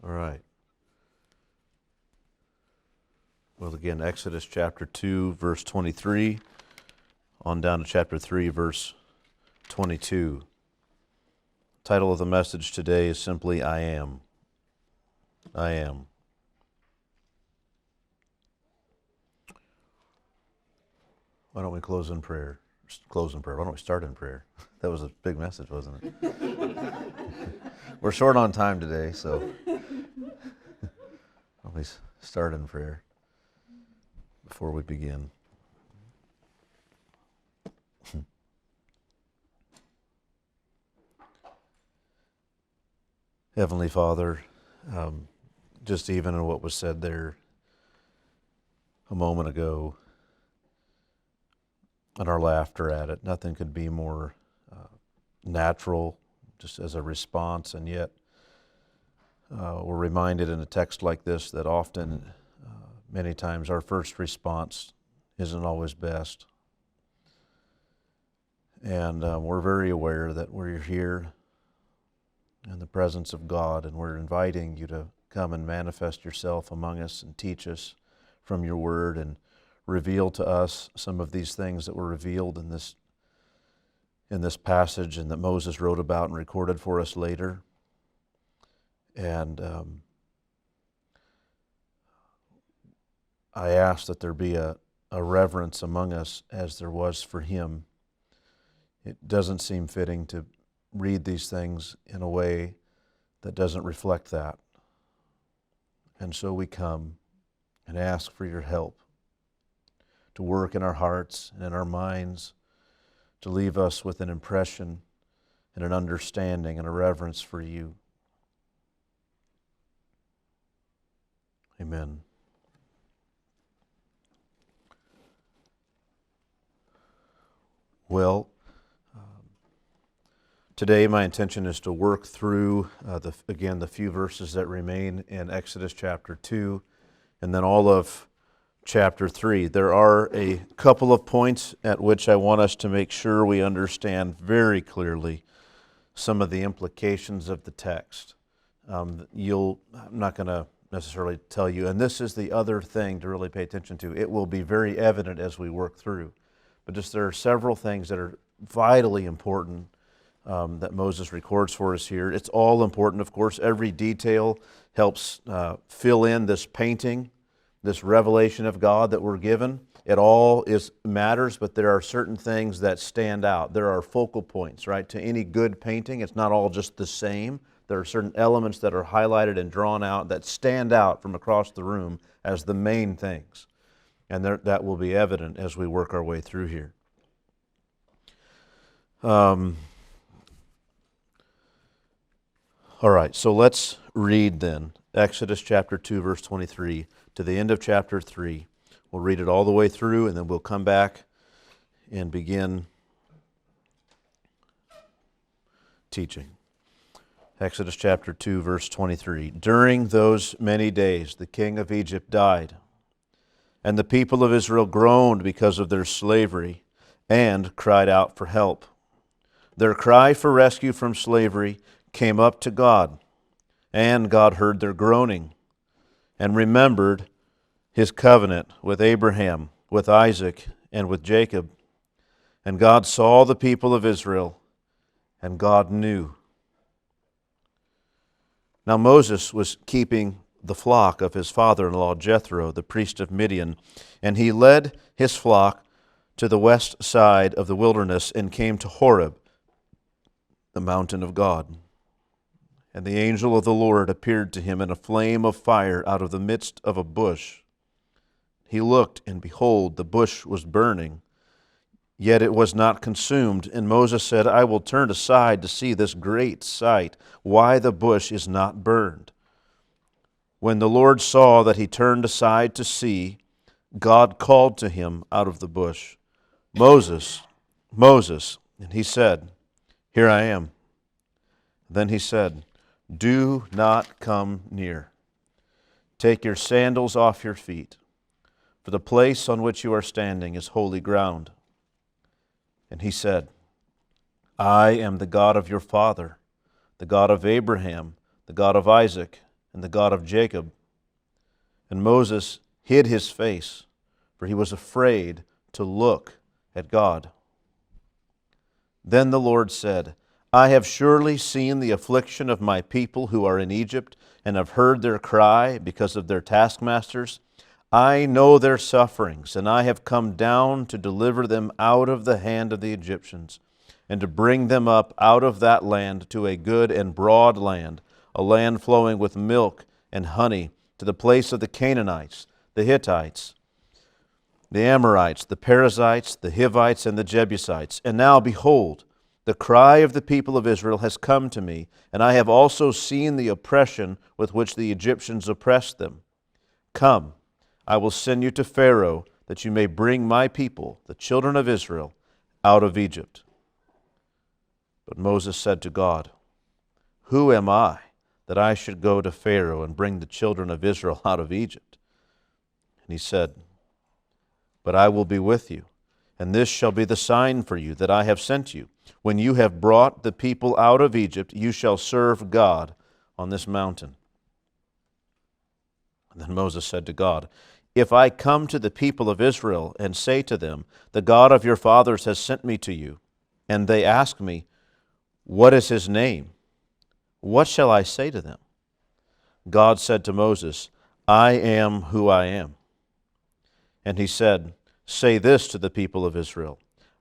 All right. Well, again, Exodus chapter 2, verse 23, on down to chapter 3, verse 22. Title of the message today is simply, I Am. I Am. Why don't we close in prayer? Why don't we start in prayer? That was a big message, wasn't it? We're short on time today, so why don't we start in prayer before we begin? Heavenly Father, just even in what was said there a moment ago, and our laughter at it, nothing could be more natural, just as a response, and yet we're reminded in a text like this that often, many times, our first response isn't always best. And we're very aware that we're here in the presence of God, and we're inviting you to come and manifest yourself among us and teach us from your word and reveal to us some of these things that were revealed in this passage and that Moses wrote about and recorded for us later. And I ask that there be a reverence among us as there was for him. It doesn't seem fitting to read these things in a way that doesn't reflect that. And so we come and ask for your help to work in our hearts and in our minds, to leave us with an impression and an understanding and a reverence for you. Amen. Well, today my intention is to work through, the few verses that remain in Exodus chapter 2, and then all of chapter 3. There are a couple of points at which I want us to make sure we understand very clearly some of the implications of the text. I'm not going to necessarily tell you, and this is the other thing to really pay attention to. It will be very evident as we work through. But just there are several things that are vitally important that Moses records for us here. It's all important, of course. Every detail helps fill in this painting, this revelation of God that we're given. It all matters, but there are certain things that stand out. There are focal points, right? To any good painting, it's not all just the same. There are certain elements that are highlighted and drawn out that stand out from across the room as the main things. And that will be evident as we work our way through here. All right, so let's read then Exodus chapter 2, verse 23 to the end of chapter 3. We'll read it all the way through, and then we'll come back and begin teaching. Exodus chapter 2, verse 23. During those many days, the king of Egypt died, and the people of Israel groaned because of their slavery and cried out for help. Their cry for rescue from slavery came up to God, and God heard their groaning and remembered his covenant with Abraham, with Isaac, and with Jacob. And God saw the people of Israel, and God knew. Now Moses was keeping the flock of his father-in-law Jethro, the priest of Midian, and he led his flock to the west side of the wilderness and came to Horeb, the mountain of God. And the angel of the Lord appeared to him in a flame of fire out of the midst of a bush. He looked, and behold, the bush was burning, yet it was not consumed. And Moses said, I will turn aside to see this great sight, why the bush is not burned. When the Lord saw that he turned aside to see, God called to him out of the bush, Moses, Moses. And he said, Here I am. Then he said, Do not come near. Take your sandals off your feet, for the place on which you are standing is holy ground. And he said, I am the God of your father, the God of Abraham, the God of Isaac, and the God of Jacob." And Moses hid his face, for he was afraid to look at God. Then the Lord said, "I have surely seen the affliction of my people who are in Egypt, and have heard their cry because of their taskmasters. I know their sufferings, and I have come down to deliver them out of the hand of the Egyptians, and to bring them up out of that land to a good and broad land, a land flowing with milk and honey, to the place of the Canaanites, the Hittites, the Amorites, the Perizzites, the Hivites, and the Jebusites. And now, behold, the cry of the people of Israel has come to me, and I have also seen the oppression with which the Egyptians oppressed them. Come, I will send you to Pharaoh, that you may bring my people, the children of Israel, out of Egypt." But Moses said to God, "Who am I, that I should go to Pharaoh and bring the children of Israel out of Egypt?" And he said, "But I will be with you, and this shall be the sign for you that I have sent you. When you have brought the people out of Egypt, you shall serve God on this mountain." And then Moses said to God, "If I come to the people of Israel and say to them, 'The God of your fathers has sent me to you,' and they ask me, 'What is his name?' what shall I say to them?" God said to Moses, "I am who I am." And he said, "Say this to the people of Israel,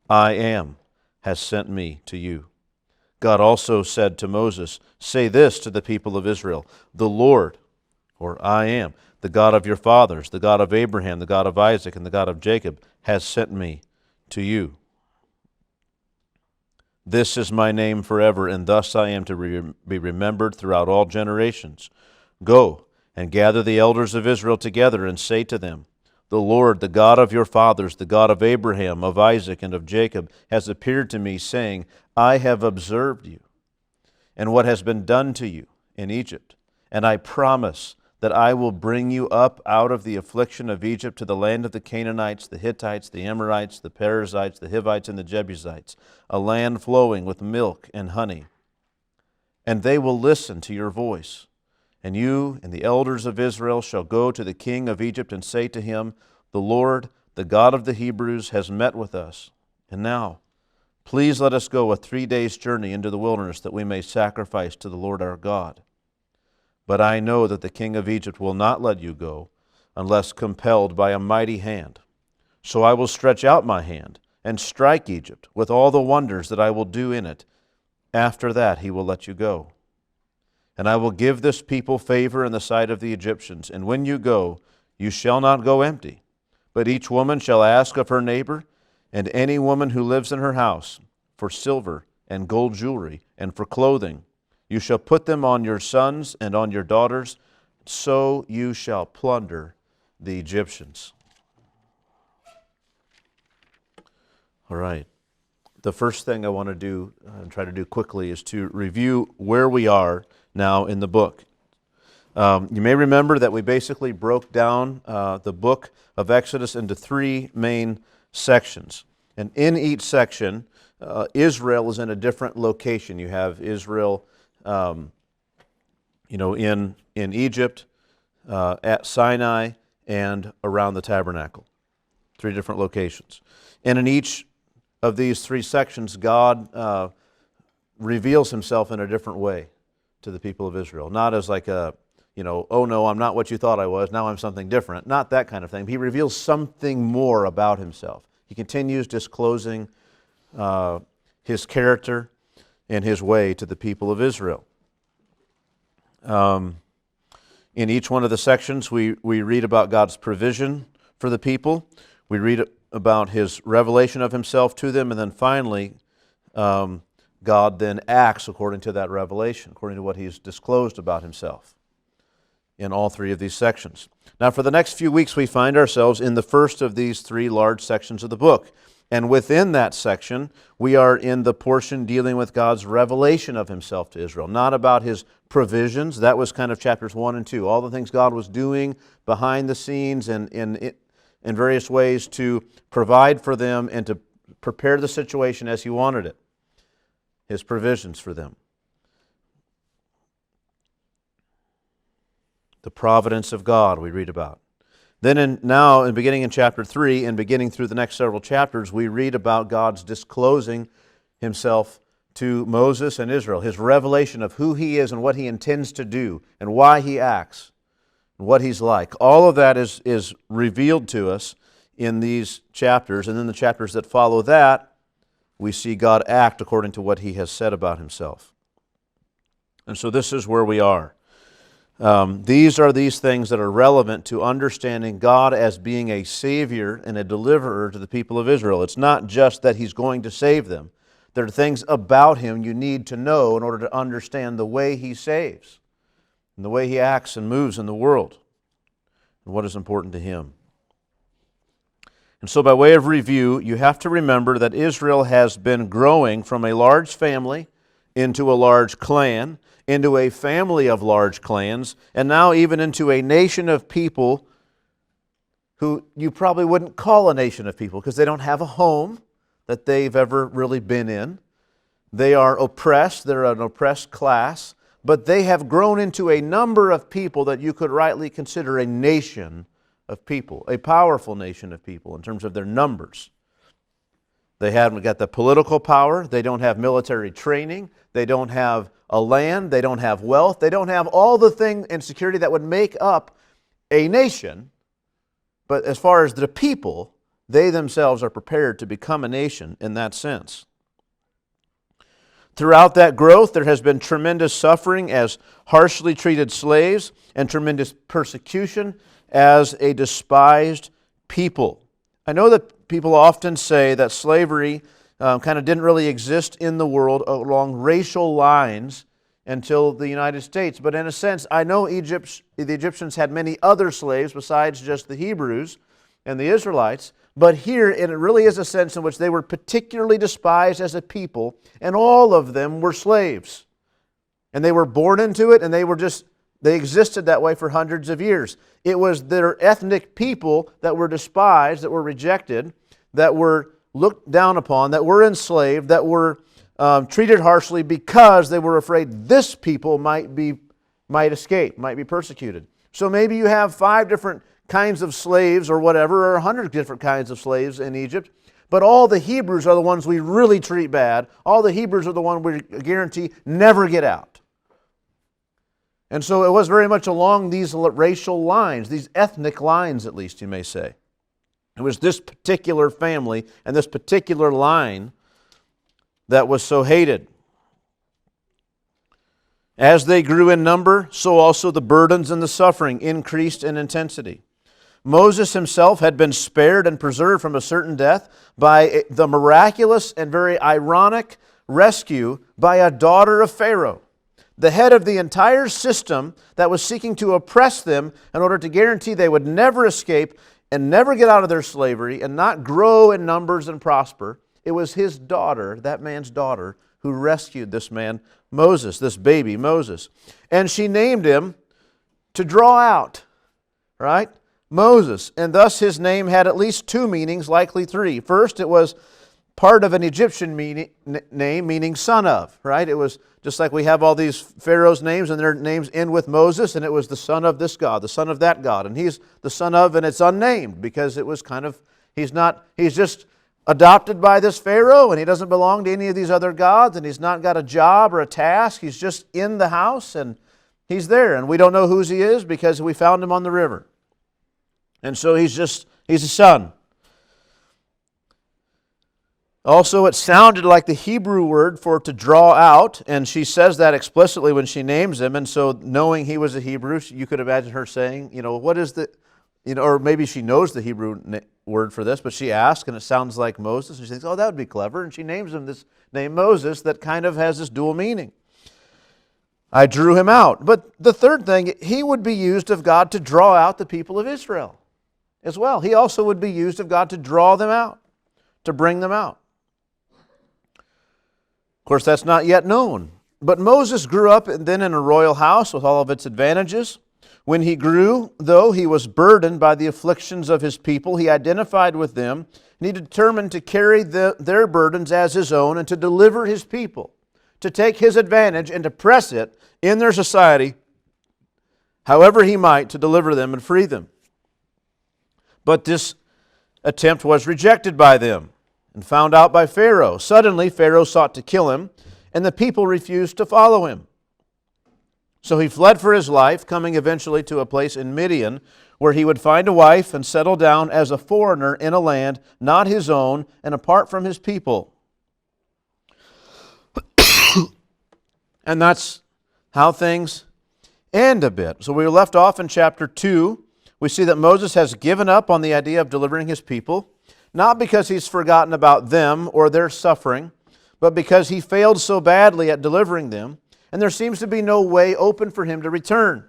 'I am has sent me to you.'" God also said to Moses, "Say this to the people of Israel, 'The Lord,' or 'I am,' the God of your fathers, the God of Abraham, the God of Isaac, and the God of Jacob, has sent me to you. This is my name forever, and thus I am to be remembered throughout all generations. Go and gather the elders of Israel together and say to them, 'The Lord, the God of your fathers, the God of Abraham, of Isaac, and of Jacob, has appeared to me, saying, I have observed you, and what has been done to you in Egypt, and I promise that I will bring you up out of the affliction of Egypt to the land of the Canaanites, the Hittites, the Amorites, the Perizzites, the Hivites, and the Jebusites, a land flowing with milk and honey. And they will listen to your voice. And you and the elders of Israel shall go to the king of Egypt and say to him, The Lord, the God of the Hebrews, has met with us. And now, please let us go a 3 days' journey into the wilderness, that we may sacrifice to the Lord our God. But I know that the king of Egypt will not let you go, unless compelled by a mighty hand. So I will stretch out my hand and strike Egypt with all the wonders that I will do in it. After that he will let you go. And I will give this people favor in the sight of the Egyptians. And when you go, you shall not go empty, but each woman shall ask of her neighbor, and any woman who lives in her house, for silver and gold jewelry, and for clothing. You shall put them on your sons and on your daughters, so you shall plunder the Egyptians. All right. The first thing I want to do and try to do quickly is to review where we are now in the book. You may remember that we basically broke down the book of Exodus into 3 main sections. And in each section, Israel is in a different location. You have Israel in Egypt, at Sinai, and around the tabernacle. 3 different locations. And in each of these 3 sections, God reveals himself in a different way to the people of Israel. Not as like oh no, I'm not what you thought I was, now I'm something different. Not that kind of thing. He reveals something more about himself. He continues disclosing his character and his way to the people of Israel. In each one of the sections, we read about God's provision for the people. We read about his revelation of himself to them, and then finally, God then acts according to that revelation, according to what he's disclosed about himself in all 3 of these sections. Now, for the next few weeks, we find ourselves in the first of these 3 large sections of the book. And within that section, we are in the portion dealing with God's revelation of himself to Israel, not about his provisions. That was kind of chapters 1 and 2, all the things God was doing behind the scenes and in various ways to provide for them and to prepare the situation as he wanted it, his provisions for them. the providence of God we read about. Then now, beginning in chapter 3 and beginning through the next several chapters, we read about God's disclosing Himself to Moses and Israel, His revelation of who He is and what He intends to do and why He acts and what He's like. All of that is revealed to us in these chapters, and then the chapters that follow that, we see God act according to what He has said about Himself. And so this is where we are. These are these things that are relevant to understanding God as being a Savior and a deliverer to the people of Israel. It's not just that He's going to save them. There are things about Him you need to know in order to understand the way He saves and the way He acts and moves in the world and what is important to Him. And so by way of review, you have to remember that Israel has been growing from a large family into a large clan, into a family of large clans, and now even into a nation of people who you probably wouldn't call a nation of people because they don't have a home that they've ever really been in. They are oppressed, they're an oppressed class, but they have grown into a number of people that you could rightly consider a nation of people, a powerful nation of people in terms of their numbers. They haven't got the political power, they don't have military training, they don't have a land, they don't have wealth, they don't have all the things and security that would make up a nation. But as far as the people, they themselves are prepared to become a nation in that sense. Throughout that growth, there has been tremendous suffering as harshly treated slaves and tremendous persecution as a despised people. I know that people often say that slavery kind of didn't really exist in the world along racial lines until the United States. But in a sense, I know the Egyptians had many other slaves besides just the Hebrews and the Israelites. But here, it really is a sense in which they were particularly despised as a people, and all of them were slaves. And they were born into it, and they existed that way for hundreds of years. It was their ethnic people that were despised, that were rejected, that were looked down upon, that were enslaved, that were treated harshly because they were afraid this people might escape, might be persecuted. So maybe you have 5 different kinds of slaves or whatever, or 100 different kinds of slaves in Egypt, but all the Hebrews are the ones we really treat bad. All the Hebrews are the ones we guarantee never get out. And so it was very much along these racial lines, these ethnic lines at least you may say. It was this particular family and this particular line that was so hated. As they grew in number, so also the burdens and the suffering increased in intensity. Moses himself had been spared and preserved from a certain death by the miraculous and very ironic rescue by a daughter of Pharaoh, the head of the entire system that was seeking to oppress them in order to guarantee they would never escape and never get out of their slavery and not grow in numbers and prosper. It was his daughter, that man's daughter, who rescued this man, Moses, this baby Moses. And she named him to draw out, right? Moses. And thus his name had at least 2 meanings, likely 3. First, it was part of an Egyptian name meaning son of, right? It was just like we have all these Pharaoh's names and their names end with Moses, and it was the son of this God, the son of that God. And he's the son of, and it's unnamed because it was kind of, he's just adopted by this Pharaoh, and he doesn't belong to any of these other gods, and he's not got a job or a task. He's just in the house, and he's there. And we don't know whose he is because we found him on the river. And so he's a son. Also, it sounded like the Hebrew word for to draw out, and she says that explicitly when she names him. And so knowing he was a Hebrew, you could imagine her saying, what is the, or maybe she knows the Hebrew word for this, but she asks, and it sounds like Moses, and she thinks, oh, that would be clever. And she names him this name Moses that kind of has this dual meaning. I drew him out. But the third thing, he would be used of God to draw out the people of Israel as well. He also would be used of God to draw them out, to bring them out. Of course, that's not yet known. But Moses grew up then in a royal house with all of its advantages. When he grew, though, he was burdened by the afflictions of his people. He identified with them, and he determined to carry their burdens as his own and to deliver his people, to take his advantage and to press it in their society however he might, to deliver them and free them. But this attempt was rejected by them and found out by Pharaoh. Suddenly, Pharaoh sought to kill him, and the people refused to follow him. So he fled for his life, coming eventually to a place in Midian, where he would find a wife and settle down as a foreigner in a land not his own and apart from his people. And that's how things end a bit. So we were left off in chapter 2. We see that Moses has given up on the idea of delivering his people, not because he's forgotten about them or their suffering, but because he failed so badly at delivering them, and there seems to be no way open for him to return.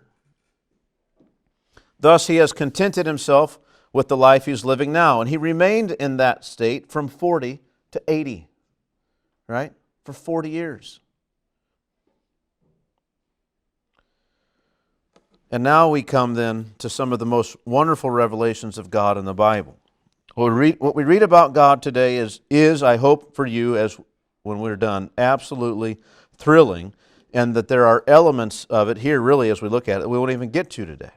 Thus, he has contented himself with the life he's living now, and he remained in that state from 40 to 80, right? For 40 years. And now we come then to some of the most wonderful revelations of God in the Bible. What we read about God today is, I hope for you, as when we're done, absolutely thrilling, and that there are elements of it here, really, as we look at it, we won't even get to today.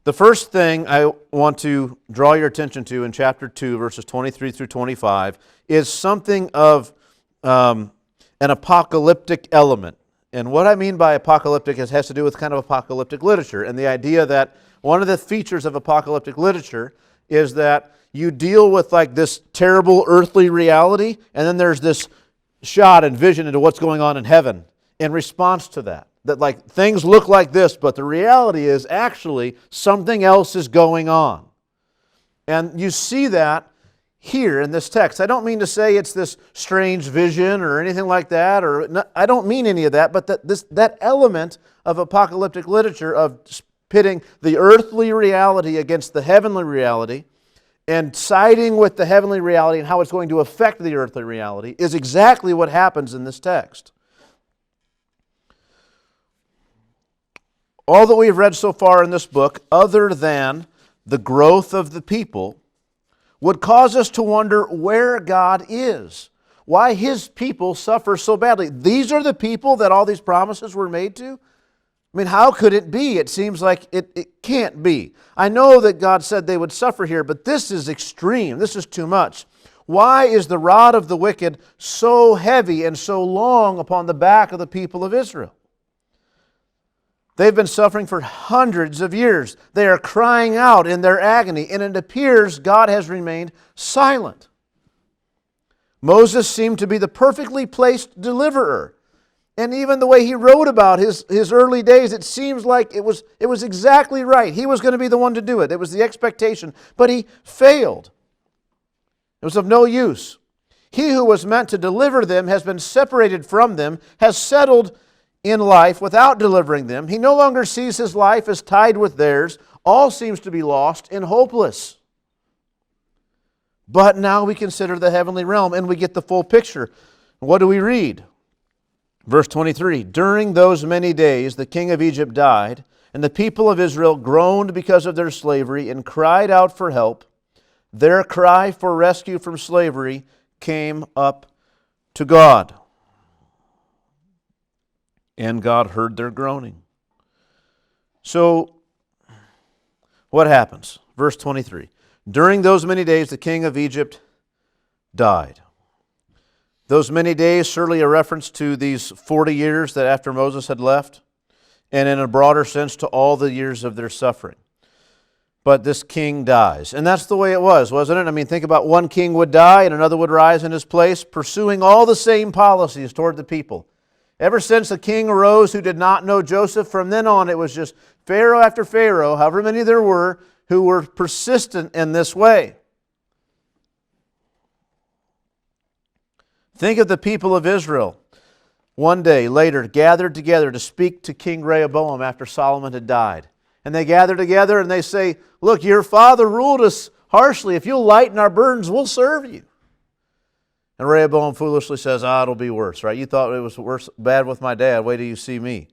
The first thing I want to draw your attention to in chapter 2, verses 23 through 25, is something of an apocalyptic element. And what I mean by apocalyptic has to do with kind of apocalyptic literature, and the idea that one of the features of apocalyptic literature is that you deal with like this terrible earthly reality, and then there's this shot and vision into what's going on in heaven in response to that. That like things look like this, but the reality is actually something else is going on. And you see that here in this text. I don't mean to say it's this strange vision or anything like that, I don't mean any of that, but that element of apocalyptic literature of pitting the earthly reality against the heavenly reality and siding with the heavenly reality and how it's going to affect the earthly reality is exactly what happens in this text. All that we've read so far in this book, other than the growth of the people, would cause us to wonder where God is, why His people suffer so badly. These are the people that all these promises were made to? I mean, how could it be? It seems like it can't be. I know that God said they would suffer here, but this is extreme. This is too much. Why is the rod of the wicked so heavy and so long upon the back of the people of Israel? They've been suffering for hundreds of years. They are crying out in their agony, and it appears God has remained silent. Moses seemed to be the perfectly placed deliverer. And even the way he wrote about his early days, it seems like it was exactly right. He was going to be the one to do it. It was the expectation. But he failed. It was of no use. He who was meant to deliver them has been separated from them, has settled in life without delivering them. He no longer sees his life as tied with theirs. All seems to be lost and hopeless. But now we consider the heavenly realm and we get the full picture. What do we read? Verse 23, during those many days the king of Egypt died, and the people of Israel groaned because of their slavery and cried out for help. Their cry for rescue from slavery came up to God. And God heard their groaning. So, what happens? Verse 23. During those many days, the king of Egypt died. Those many days, surely a reference to these 40 years that after Moses had left, and in a broader sense to all the years of their suffering. But this king dies. And that's the way it was, wasn't it? I mean, think about one king would die and another would rise in his place, pursuing all the same policies toward the people. Ever since a king arose who did not know Joseph, from then on it was just Pharaoh after Pharaoh, however many there were, who were persistent in this way. Think of the people of Israel one day later gathered together to speak to King Rehoboam after Solomon had died. And they gather together and they say, look, your father ruled us harshly. If you'll lighten our burdens, we'll serve you. And Rehoboam foolishly says, it'll be worse, right? You thought it was bad with my dad. Wait till you see me.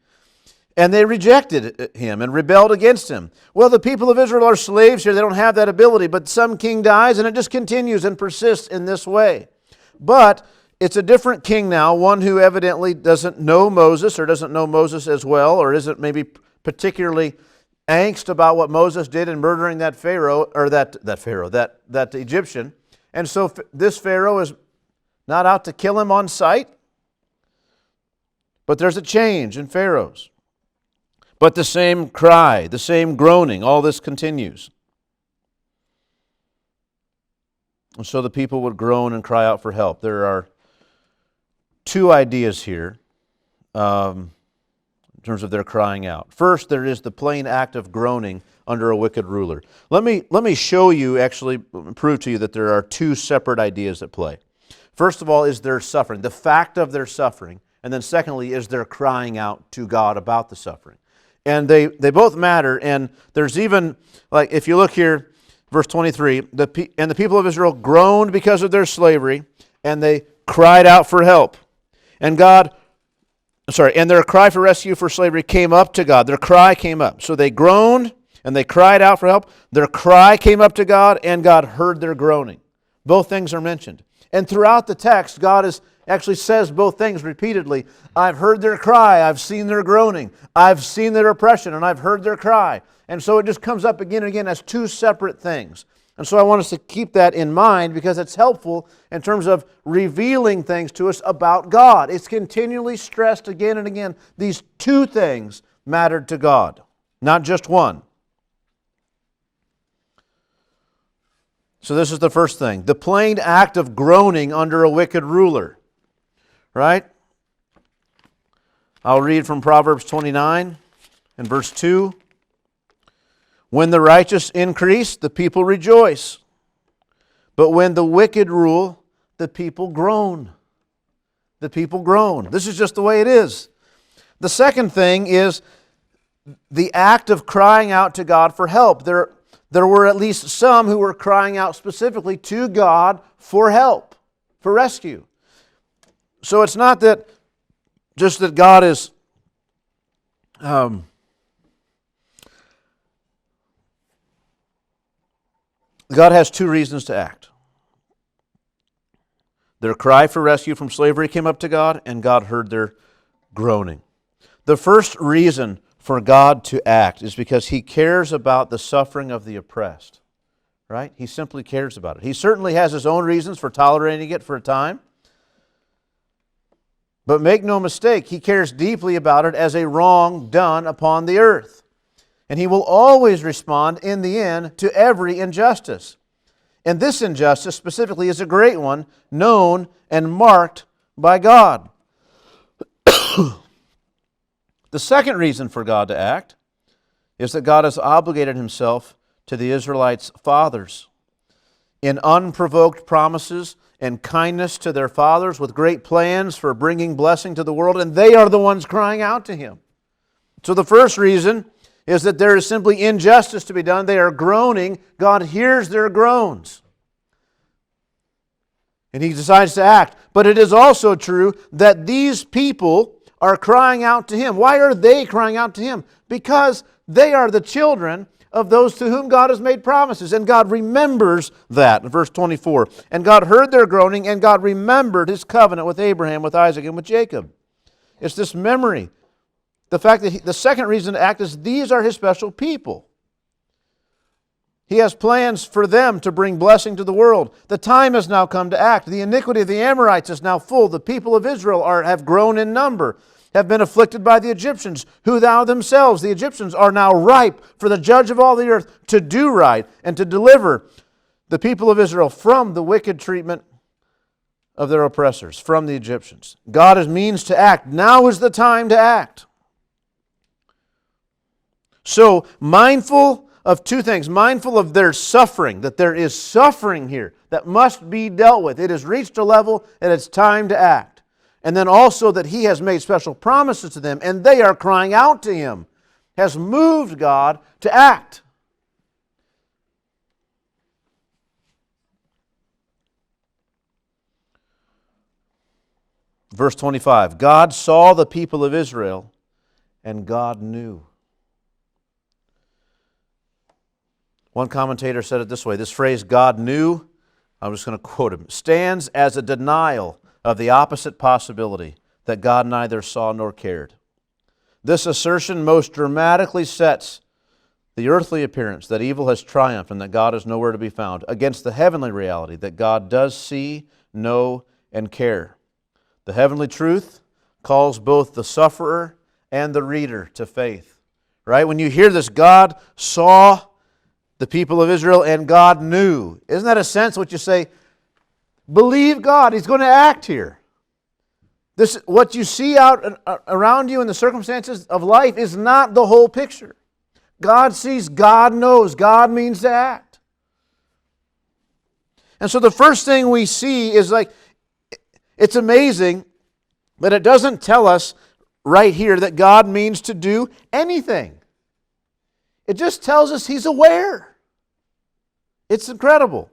And they rejected him and rebelled against him. Well, the people of Israel are slaves here. They don't have that ability. But some king dies and it just continues and persists in this way. But it's a different king now, one who evidently doesn't know Moses or doesn't know Moses as well or isn't maybe particularly angst about what Moses did in murdering that Pharaoh, or that Egyptian. And so this Pharaoh is not out to kill him on sight, but there's a change in Pharaohs. But the same cry, the same groaning, all this continues. And so the people would groan and cry out for help. There are two ideas here in terms of their crying out. First, there is the plain act of groaning under a wicked ruler. Let me show you, actually prove to you that there are two separate ideas at play. First of all is their suffering, the fact of their suffering. And then secondly is their crying out to God about the suffering. And they both matter. And there's even, like if you look here, verse 23, and the people of Israel groaned because of their slavery, and they cried out for help. And their cry for rescue for slavery came up to God. Their cry came up. So they groaned and they cried out for help. Their cry came up to God, and God heard their groaning. Both things are mentioned. And throughout the text, God actually says both things repeatedly. I've heard their cry, I've seen their groaning, I've seen their oppression, and I've heard their cry. And so it just comes up again and again as two separate things. And so I want us to keep that in mind because it's helpful in terms of revealing things to us about God. It's continually stressed again and again. These two things mattered to God, not just one. So this is the first thing. The plain act of groaning under a wicked ruler. Right? I'll read from Proverbs 29 and verse 2. When the righteous increase, the people rejoice. But when the wicked rule, the people groan. The people groan. This is just the way it is. The second thing is the act of crying out to God for help. There were at least some who were crying out specifically to God for help, for rescue. So it's not that just that God is God has two reasons to act. Their cry for rescue from slavery came up to God, and God heard their groaning. The first reason for God to act is because He cares about the suffering of the oppressed. Right? He simply cares about it. He certainly has His own reasons for tolerating it for a time. But make no mistake, He cares deeply about it as a wrong done upon the earth. And He will always respond in the end to every injustice. And this injustice specifically is a great one, known and marked by God. The second reason for God to act is that God has obligated Himself to the Israelites' fathers in unprovoked promises and kindness to their fathers with great plans for bringing blessing to the world, and they are the ones crying out to Him. So the first reason is that there is simply injustice to be done. They are groaning. God hears their groans. And He decides to act. But it is also true that these people are crying out to Him. Why are they crying out to Him? Because they are the children of those to whom God has made promises. And God remembers that. In verse 24, and God heard their groaning, and God remembered His covenant with Abraham, with Isaac, and with Jacob. It's this memory. The fact that the second reason to act is these are His special people. He has plans for them to bring blessing to the world. The time has now come to act. The iniquity of the Amorites is now full. The people of Israel have grown in number, have been afflicted by the Egyptians, who thou themselves, the Egyptians, are now ripe for the judge of all the earth to do right and to deliver the people of Israel from the wicked treatment of their oppressors, from the Egyptians. God means to act. Now is the time to act. So, mindful of two things. Mindful of their suffering, that there is suffering here that must be dealt with. It has reached a level and it's time to act. And then also that He has made special promises to them and they are crying out to Him, has moved God to act. Verse 25, God saw the people of Israel and God knew. One commentator said it this way, this phrase, God knew, I'm just going to quote him, stands as a denial of the opposite possibility, that God neither saw nor cared. This assertion most dramatically sets the earthly appearance that evil has triumphed and that God is nowhere to be found against the heavenly reality that God does see, know, and care. The heavenly truth calls both the sufferer and the reader to faith. Right? When you hear this, God saw the people of Israel and God knew. Isn't that a sense what you say? Believe God. He's going to act here. This, what you see out around you in the circumstances of life is not the whole picture. God sees, God knows, God means to act. And so the first thing we see is like, it's amazing, but it doesn't tell us right here that God means to do anything. It just tells us He's aware. It's incredible.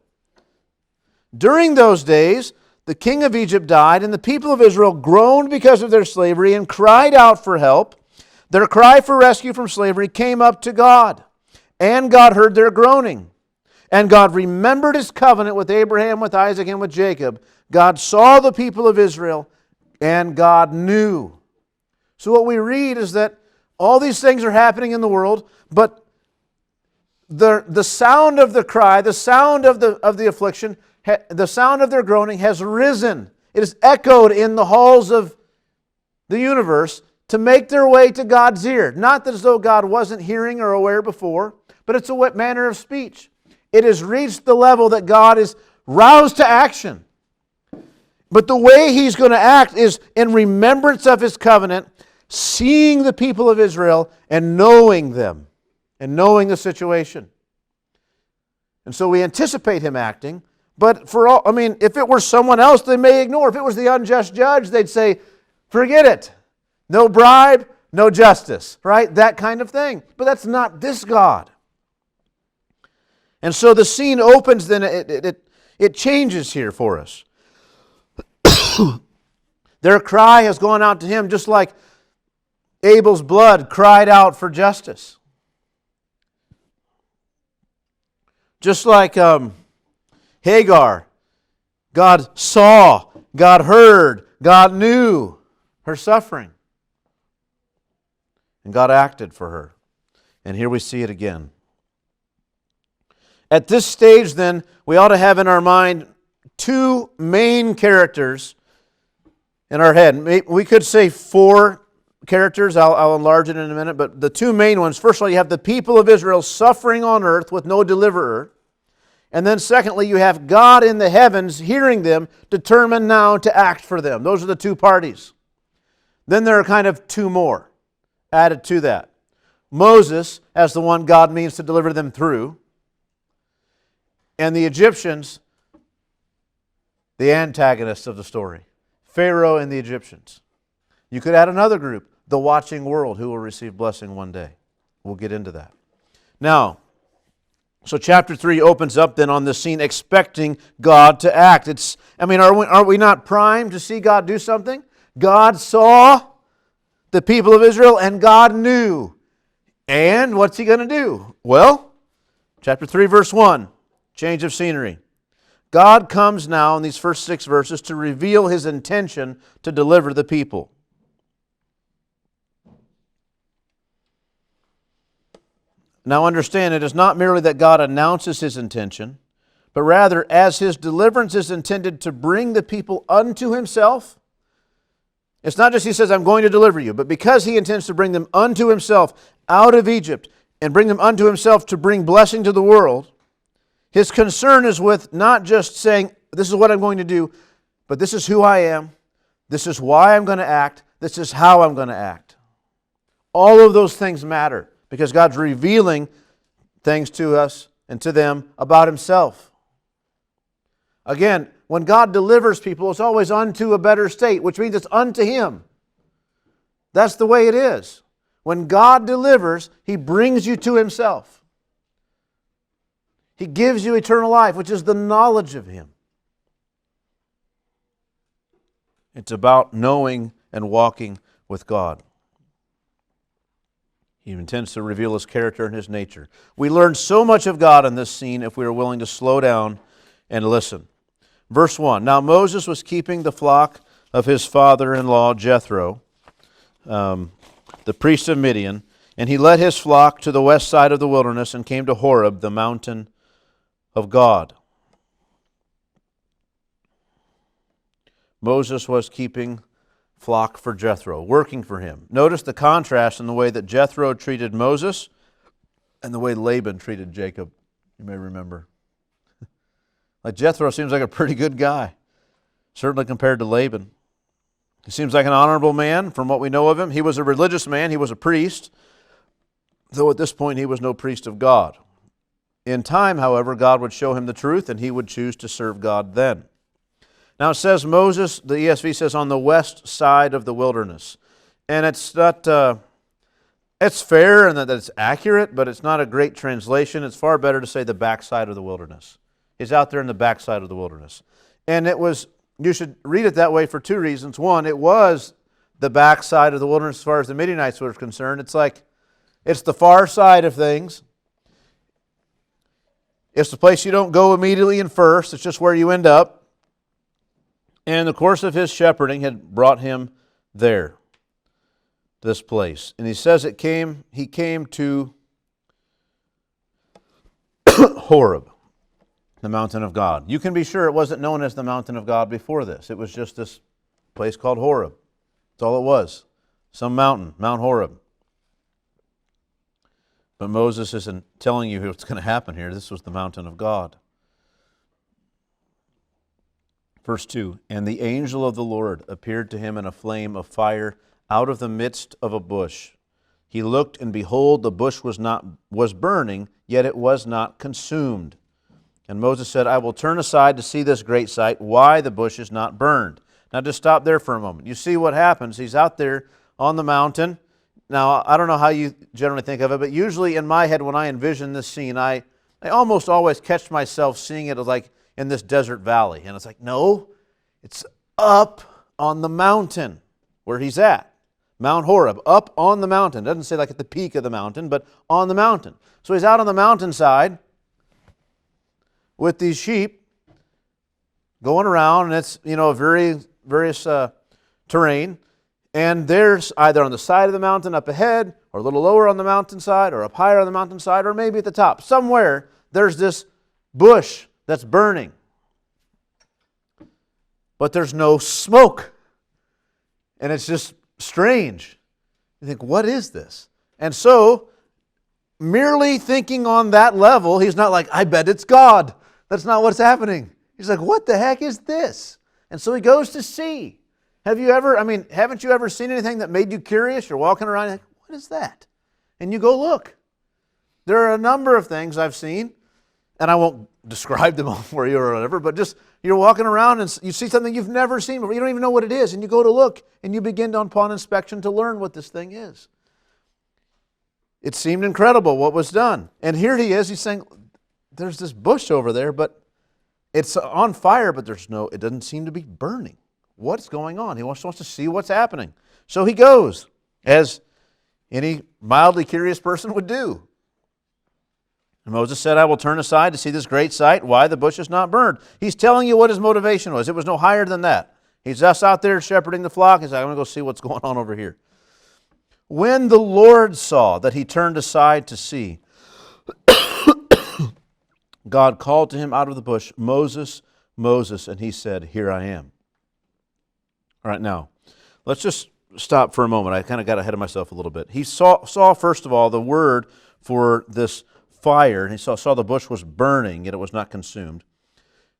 During those days, the king of Egypt died, and the people of Israel groaned because of their slavery and cried out for help. Their cry for rescue from slavery came up to God, and God heard their groaning. And God remembered His covenant with Abraham, with Isaac, and with Jacob. God saw the people of Israel, and God knew. So what we read is that all these things are happening in the world, but the sound of the cry, the sound of the affliction, the sound of their groaning has risen. It is echoed in the halls of the universe to make their way to God's ear. Not as though God wasn't hearing or aware before, but it's a manner of speech. It has reached the level that God is roused to action. But the way He's going to act is in remembrance of His covenant, seeing the people of Israel and knowing them and knowing the situation. And so we anticipate Him acting. But if it were someone else, they may ignore. If it was the unjust judge, they'd say, forget it. No bribe, no justice, right? That kind of thing. But that's not this God. And so the scene opens, then it changes here for us. Their cry has gone out to Him just like Abel's blood cried out for justice. Just like Hagar, God saw, God heard, God knew her suffering. And God acted for her. And here we see it again. At this stage, then, we ought to have in our mind two main characters in our head. We could say four characters. I'll enlarge it in a minute. But the two main ones, first of all, you have the people of Israel suffering on earth with no deliverer. And then secondly, you have God in the heavens hearing them, determined now to act for them. Those are the two parties. Then there are kind of two more added to that. Moses as the one God means to deliver them through. And the Egyptians, the antagonists of the story. Pharaoh and the Egyptians. You could add another group, the watching world, who will receive blessing one day. We'll get into that. Now, so chapter 3 opens up then on this scene expecting God to act. Are we not primed to see God do something? God saw the people of Israel and God knew. And what's He going to do? Well, chapter 3 verse 1, change of scenery. God comes now in these first 6 verses to reveal His intention to deliver the people. Now understand, it is not merely that God announces His intention, but rather as His deliverance is intended to bring the people unto Himself. It's not just He says, I'm going to deliver you, but because He intends to bring them unto Himself out of Egypt and bring them unto Himself to bring blessing to the world, His concern is with not just saying, this is what I'm going to do, but this is who I am, this is why I'm going to act, this is how I'm going to act. All of those things matter because God's revealing things to us and to them about Himself. Again, when God delivers people, it's always unto a better state, which means it's unto Him. That's the way it is. When God delivers, He brings you to Himself. He gives you eternal life, which is the knowledge of Him. It's about knowing and walking with God. He intends to reveal His character and His nature. We learn so much of God in this scene if we are willing to slow down and listen. Verse 1, now Moses was keeping the flock of his father-in-law Jethro. the priest of Midian, and he led his flock to the west side of the wilderness and came to Horeb, the mountain of God. Moses was keeping flock for Jethro, working for him. Notice the contrast in the way that Jethro treated Moses and the way Laban treated Jacob. You may remember. Like Jethro seems like a pretty good guy, certainly compared to Laban. He seems like an honorable man from what we know of him. He was a religious man. He was a priest, though at this point he was no priest of God. In time, however, God would show him the truth, and he would choose to serve God then. Now it says Moses, the ESV says, on the west side of the wilderness. And it's not, it's fair and that it's accurate, but it's not a great translation. It's far better to say the backside of the wilderness. He's out there in the backside of the wilderness. And it was, you should read it that way for two reasons. One, it was the backside of the wilderness as far as the Midianites were concerned. It's like, it's the far side of things. It's the place you don't go immediately and first. It's just where you end up. And the course of his shepherding had brought him there, this place. And he says he came to Horeb, the mountain of God. You can be sure it wasn't known as the mountain of God before this. It was just this place called Horeb. That's all it was. Some mountain, Mount Horeb. But Moses isn't telling you what's going to happen here. This was the mountain of God. Verse 2, and the angel of the Lord appeared to him in a flame of fire out of the midst of a bush. He looked, and behold, the bush was burning, yet it was not consumed. And Moses said, I will turn aside to see this great sight, why the bush is not burned. Now just stop there for a moment. You see what happens. He's out there on the mountain. Now, I don't know how you generally think of it, but usually in my head when I envision this scene, I almost always catch myself seeing it as like in this desert valley. And it's like, no, it's up on the mountain where he's at. Mount Horeb, up on the mountain. It doesn't say like at the peak of the mountain, but on the mountain. So he's out on the mountainside with these sheep going around, and it's, various terrain. And there's either on the side of the mountain up ahead, or a little lower on the mountainside, or up higher on the mountainside, or maybe at the top. Somewhere there's this bush that's burning. But there's no smoke. And it's just strange. You think, what is this? And so, merely thinking on that level, he's not like, I bet it's God. That's not what's happening. He's like, what the heck is this? And so he goes to see. Haven't you ever seen anything that made you curious? You're walking around and you're like, what is that? And you go look. There are a number of things I've seen, and I won't describe them all for you or whatever, but just you're walking around and you see something you've never seen before. You don't even know what it is, and you go to look, and you begin upon inspection to learn what this thing is. It seemed incredible what was done. And here he is, he's saying, there's this bush over there, but it's on fire, but it doesn't seem to be burning. What's going on? He wants to see what's happening. So he goes, as any mildly curious person would do. And Moses said, I will turn aside to see this great sight, why the bush is not burned. He's telling you what his motivation was. It was no higher than that. He's just out there shepherding the flock. He's like, I'm going to go see what's going on over here. When the Lord saw that he turned aside to see, God called to him out of the bush, Moses, Moses, and he said, here I am. All right, now, let's just stop for a moment. I kind of got ahead of myself a little bit. He saw first of all, the word for this fire, and he saw the bush was burning, yet it was not consumed.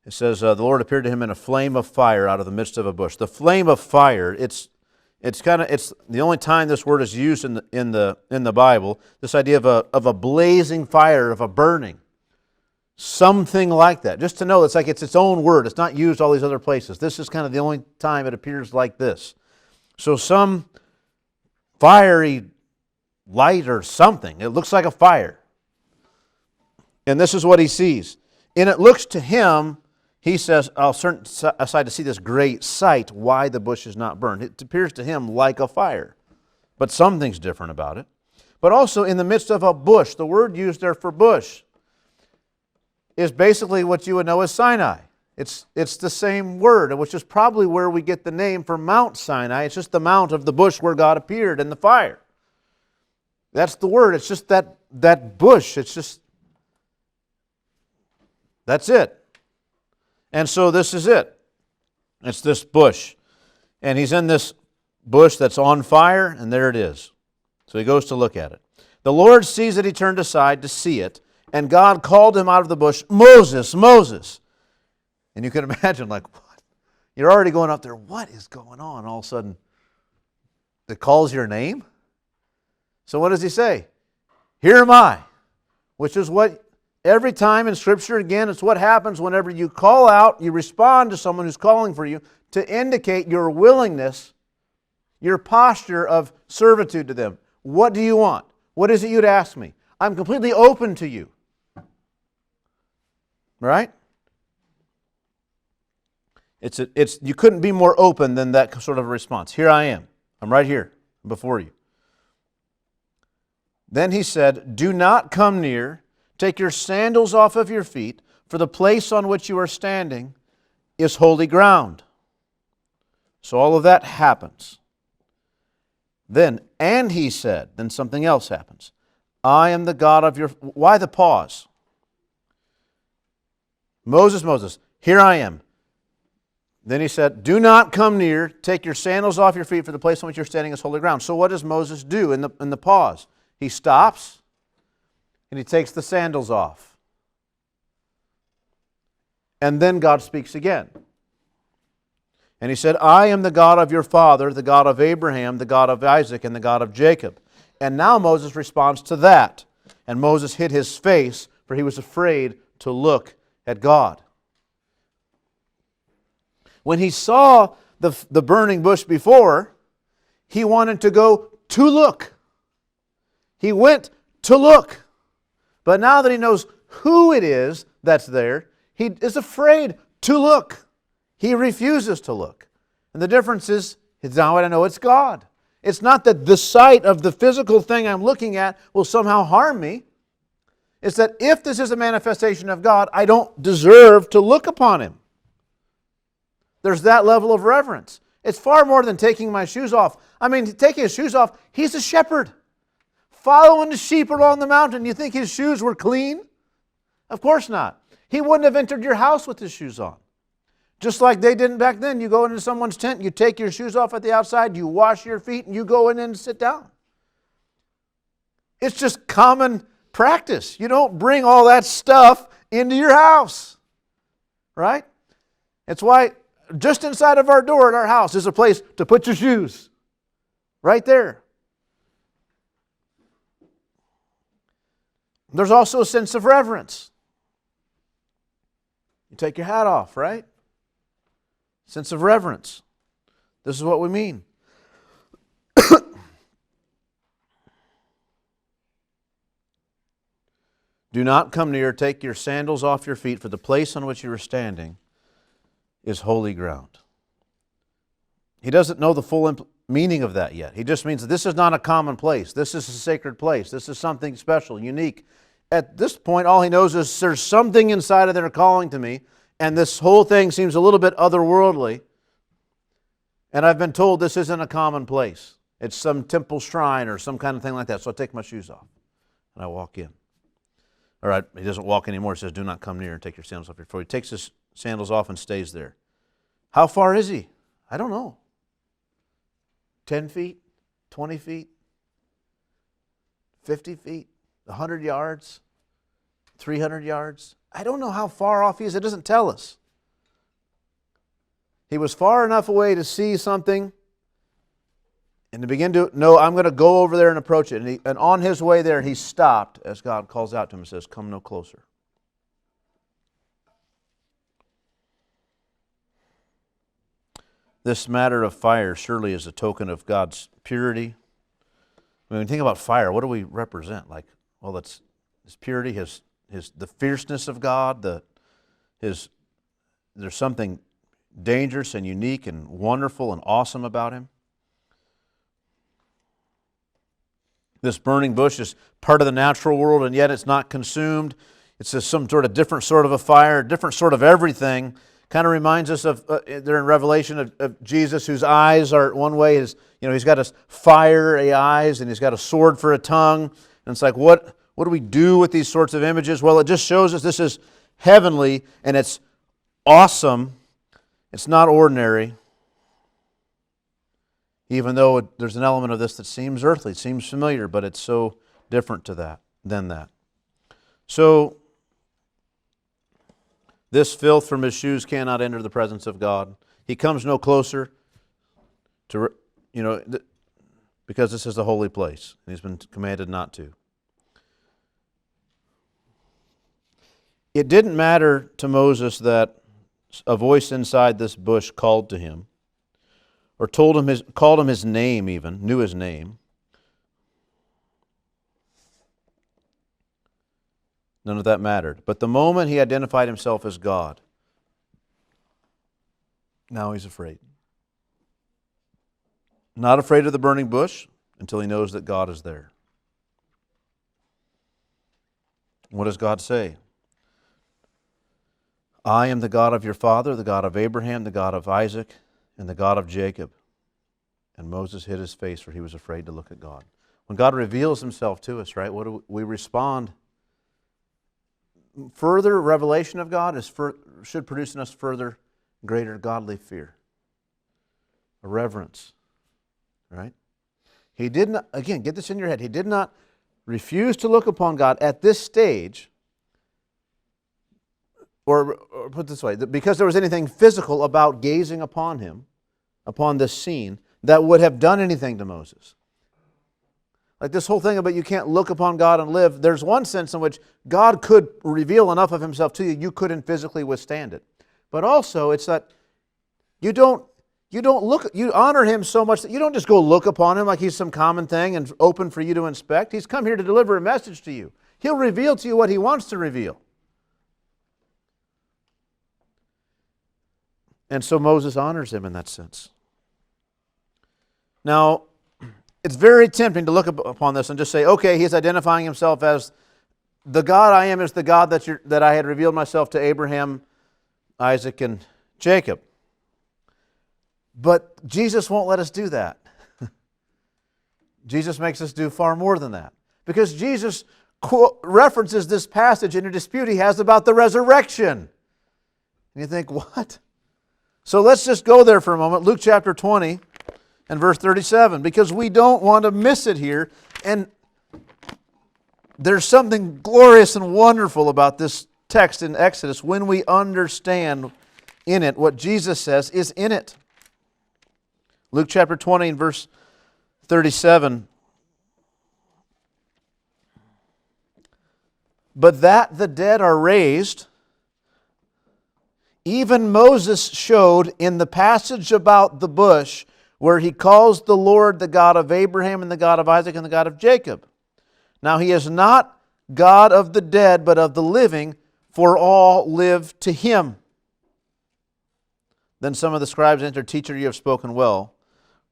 It says, the Lord appeared to him in a flame of fire out of the midst of a bush. The flame of fire, it's the only time this word is used in the Bible, this idea of a blazing fire, of a burning. Something like that. Just to know it's like it's its own word. It's not used all these other places. This is kind of the only time it appears like this. So some fiery light or something. It looks like a fire. And this is what he sees. And it looks to him, he says, I'll turn aside to see this great sight, why the bush is not burned. It appears to him like a fire. But something's different about it. But also in the midst of a bush, the word used there for bush is basically what you would know as Sinai. It's the same word, which is probably where we get the name for Mount Sinai. It's just the mount of the bush where God appeared in the fire. That's the word. It's just that bush. It's just, that's it. And so this is it. It's this bush. And he's in this bush that's on fire, and there it is. So he goes to look at it. The Lord sees that he turned aside to see it, and God called him out of the bush, Moses, Moses. And you can imagine, like, what? You're already going up there, what is going on? All of a sudden, it calls your name. So what does he say? Here am I, which is what every time in Scripture, again, it's what happens whenever you call out, you respond to someone who's calling for you to indicate your willingness, your posture of servitude to them. What do you want? What is it you'd ask me? I'm completely open to you. Right? You couldn't be more open than that sort of a response. Here I am. I'm right here before you. Then he said, do not come near. Take your sandals off of your feet, for the place on which you are standing is holy ground. So all of that happens. Then he said, then something else happens. I am the God of your... Why the pause? Moses, Moses, here I am. Then he said, do not come near. Take your sandals off your feet, for the place on which you're standing is holy ground. So what does Moses do in the pause? He stops and he takes the sandals off. And then God speaks again. And he said, I am the God of your father, the God of Abraham, the God of Isaac, and the God of Jacob. And now Moses responds to that. And Moses hid his face, for he was afraid to look at God. When he saw the burning bush before, he wanted to go to look. He went to look. But now that he knows who it is that's there, he is afraid to look. He refuses to look. And the difference is, now I know it's God. It's not that the sight of the physical thing I'm looking at will somehow harm me. It's that if this is a manifestation of God, I don't deserve to look upon Him. There's that level of reverence. It's far more than taking my shoes off. I mean, taking his shoes off, he's a shepherd. Following the sheep along the mountain, you think his shoes were clean? Of course not. He wouldn't have entered your house with his shoes on. Just like they didn't back then. You go into someone's tent, you take your shoes off at the outside, you wash your feet, and you go in and sit down. It's just common practice. You don't bring all that stuff into your house. Right? It's why just inside of our door at our house is a place to put your shoes. Right there. There's also a sense of reverence. You take your hat off, right? Sense of reverence. This is what we mean. Do not come near, take your sandals off your feet, for the place on which you are standing is holy ground. He doesn't know the full meaning of that yet. He just means that this is not a common place. This is a sacred place. This is something special, unique. At this point, all he knows is there's something inside of there calling to me, and this whole thing seems a little bit otherworldly. And I've been told this isn't a common place. It's some temple shrine or some kind of thing like that. So I take my shoes off and I walk in. All right, he doesn't walk anymore. He says, do not come near and take your sandals off your feet. He takes his sandals off and stays there. How far is he? I don't know. 10 feet? 20 feet? 50 feet? 100 yards? 300 yards? I don't know how far off he is. It doesn't tell us. He was far enough away to see something and to begin to know, I'm going to go over there and approach it. And on his way there, he stopped as God calls out to him and says, come no closer. This matter of fire surely is a token of God's purity. When we think about fire, what do we represent? Like, well, that's His purity, the fierceness of God, there's something dangerous and unique and wonderful and awesome about Him. This burning bush is part of the natural world, and yet it's not consumed. It's just some sort of different sort of a fire, different sort of everything, Kind of reminds us of, there in Revelation, of Jesus, whose eyes are one way, he's got his fiery eyes, and he's got a sword for a tongue. And it's like, what do we do with these sorts of images? Well, it just shows us this is heavenly, and it's awesome. It's not ordinary. Even though there's an element of this that seems earthly, it seems familiar, but it's so different than that. So, this filth from his shoes cannot enter the presence of God. He comes no closer to, because this is a holy place, and he's been commanded not to. It didn't matter to Moses that a voice inside this bush called to him, or called him his name even, knew his name. None of that mattered. But the moment he identified himself as God, now he's afraid. Not afraid of the burning bush until he knows that God is there. What does God say? I am the God of your father, the God of Abraham, the God of Isaac, and the God of Jacob. And Moses hid his face, for he was afraid to look at God. When God reveals himself to us, right, what do we respond? Further revelation of God should produce in us further greater godly fear, a reverence, right? He did not, again, get this in your head, he did not refuse to look upon God at this stage, or put it this way, because there was anything physical about gazing upon him, upon this scene, that would have done anything to Moses. Like this whole thing about you can't look upon God and live, there's one sense in which God could reveal enough of himself to you, you couldn't physically withstand it. But also it's that you honor him so much that you don't just go look upon him like he's some common thing and open for you to inspect. He's come here to deliver a message to you. He'll reveal to you what he wants to reveal. And so Moses honors him in that sense. Now, it's very tempting to look upon this and just say, okay, he's identifying himself as the God I am is the God that I had revealed myself to Abraham, Isaac, and Jacob. But Jesus won't let us do that. Jesus makes us do far more than that. Because Jesus references this passage in a dispute he has about the resurrection. And you think, what? So let's just go there for a moment. Luke chapter 20 and verse 37, because we don't want to miss it here. And there's something glorious and wonderful about this text in Exodus when we understand in it what Jesus says is in it. Luke chapter 20 and verse 37. But that the dead are raised, even Moses showed in the passage about the bush where he calls the Lord the God of Abraham and the God of Isaac and the God of Jacob. Now he is not God of the dead, but of the living, for all live to him. Then some of the scribes answered, Teacher, you have spoken well,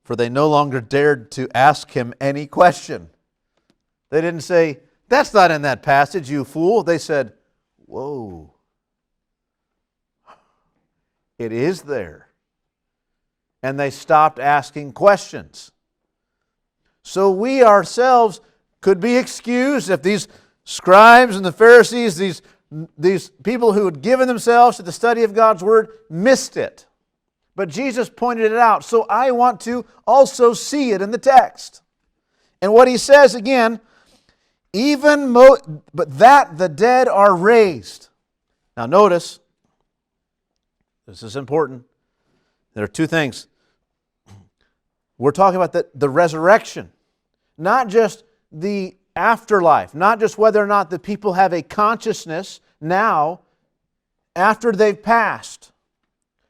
for they no longer dared to ask him any question. They didn't say, that's not in that passage, you fool. They said, whoa. It is there. And they stopped asking questions. So we ourselves could be excused if these scribes and the Pharisees, these people who had given themselves to the study of God's Word, missed it. But Jesus pointed it out. So I want to also see it in the text. And what he says again, but that the dead are raised. Now notice, this is important. There are two things. We're talking about the resurrection, not just the afterlife, not just whether or not the people have a consciousness now after they've passed,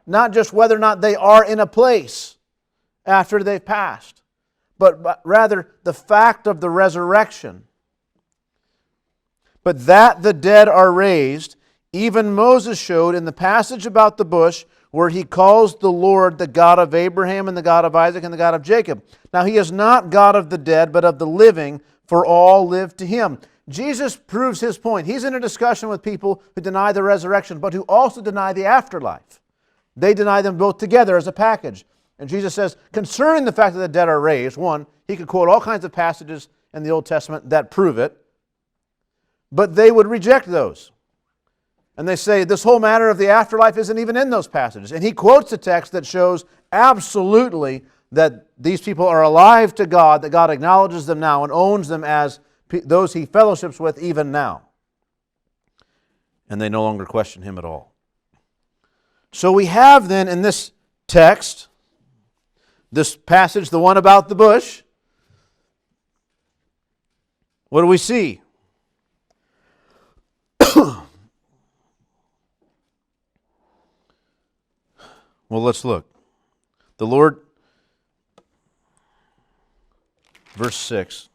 not just whether or not they are in a place after they've passed, but rather the fact of the resurrection. But that the dead are raised, even Moses showed in the passage about the bush where he calls the Lord the God of Abraham and the God of Isaac and the God of Jacob. Now he is not God of the dead, but of the living, for all live to him. Jesus proves his point. He's in a discussion with people who deny the resurrection, but who also deny the afterlife. They deny them both together as a package. And Jesus says, concerning the fact that the dead are raised, one, he could quote all kinds of passages in the Old Testament that prove it, but they would reject those. And they say, this whole matter of the afterlife isn't even in those passages. And he quotes a text that shows absolutely that these people are alive to God, that God acknowledges them now and owns them as those he fellowships with even now. And they no longer question him at all. So we have then in this text, this passage, the one about the bush, what do we see? Well, let's look. The Lord, verse 6,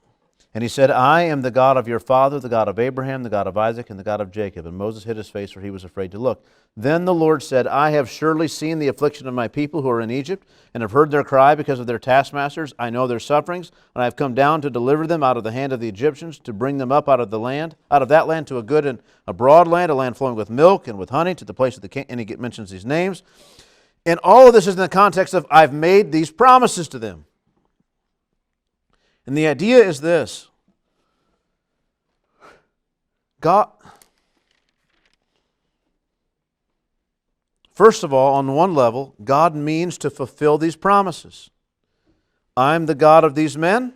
and he said, I am the God of your father, the God of Abraham, the God of Isaac, and the God of Jacob. And Moses hid his face, for he was afraid to look. Then the Lord said, I have surely seen the affliction of my people who are in Egypt, and have heard their cry because of their taskmasters. I know their sufferings, and I have come down to deliver them out of the hand of the Egyptians, to bring them up out of that land to a good and a broad land, a land flowing with milk and with honey, to the place of the king. And he mentions these names. And all of this is in the context of, I've made these promises to them. And the idea is this. God, first of all, on one level, God means to fulfill these promises. I'm the God of these men.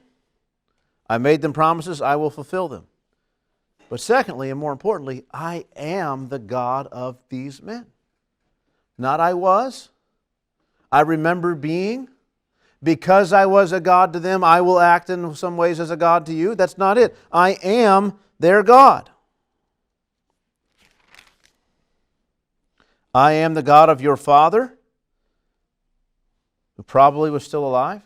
I made them promises. I will fulfill them. But secondly, and more importantly, I am the God of these men. Not I was. I remember being. Because I was a God to them, I will act in some ways as a God to you. That's not it. I am their God. I am the God of your father, who probably was still alive.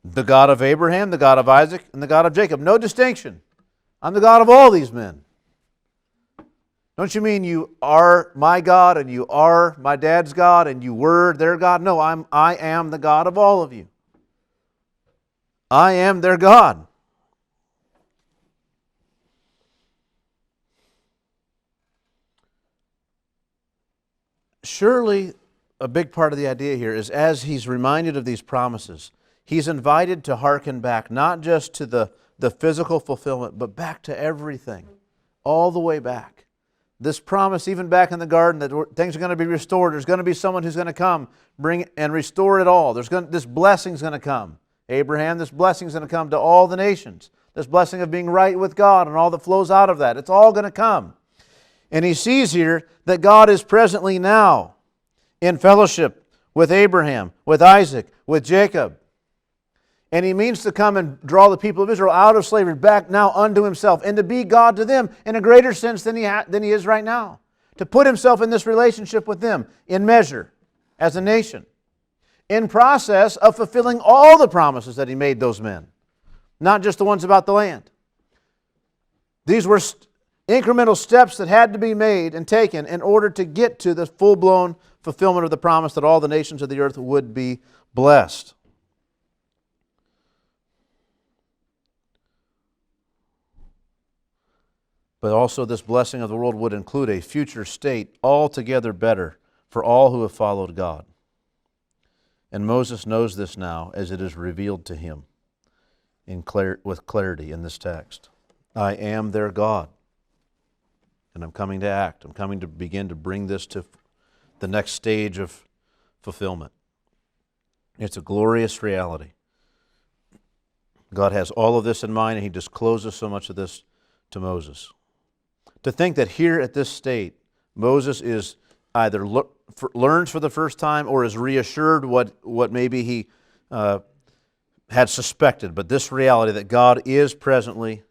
The God of Abraham, the God of Isaac, and the God of Jacob. No distinction. I'm the God of all these men. Don't you mean you are my God and you are my dad's God and you were their God? No, I am the God of all of you. I am their God. Surely a big part of the idea here is as he's reminded of these promises, he's invited to hearken back, not just to the physical fulfillment, but back to everything, all the way back. This promise, even back in the garden, that things are going to be restored. There's going to be someone who's going to come, bring and restore it all. This blessing's going to come. Abraham, this blessing's going to come to all the nations. This blessing of being right with God and all that flows out of that. It's all going to come. And he sees here that God is presently now in fellowship with Abraham, with Isaac, with Jacob. And he means to come and draw the people of Israel out of slavery back now unto himself and to be God to them in a greater sense than he is right now. To put himself in this relationship with them in measure as a nation. In process of fulfilling all the promises that he made those men. Not just the ones about the land. These were incremental steps that had to be made and taken in order to get to the full-blown fulfillment of the promise that all the nations of the earth would be blessed. But also this blessing of the world would include a future state altogether better for all who have followed God. And Moses knows this now as it is revealed to him with clarity in this text. I am their God. And I'm coming to act. I'm coming to begin to bring this to the next stage of fulfillment. It's a glorious reality. God has all of this in mind, and he discloses so much of this to Moses. To think that here at this state, Moses is either learns for the first time or is reassured what maybe he had suspected. But this reality that God is presently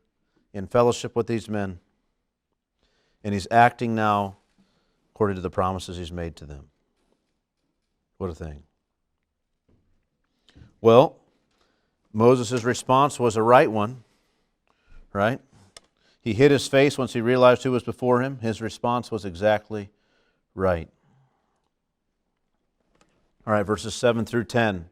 in fellowship with these men, and he's acting now according to the promises he's made to them. What a thing. Well, Moses' response was a right one, right? He hid his face once he realized who was before him. His response was exactly right. All right, verses 7 through 10.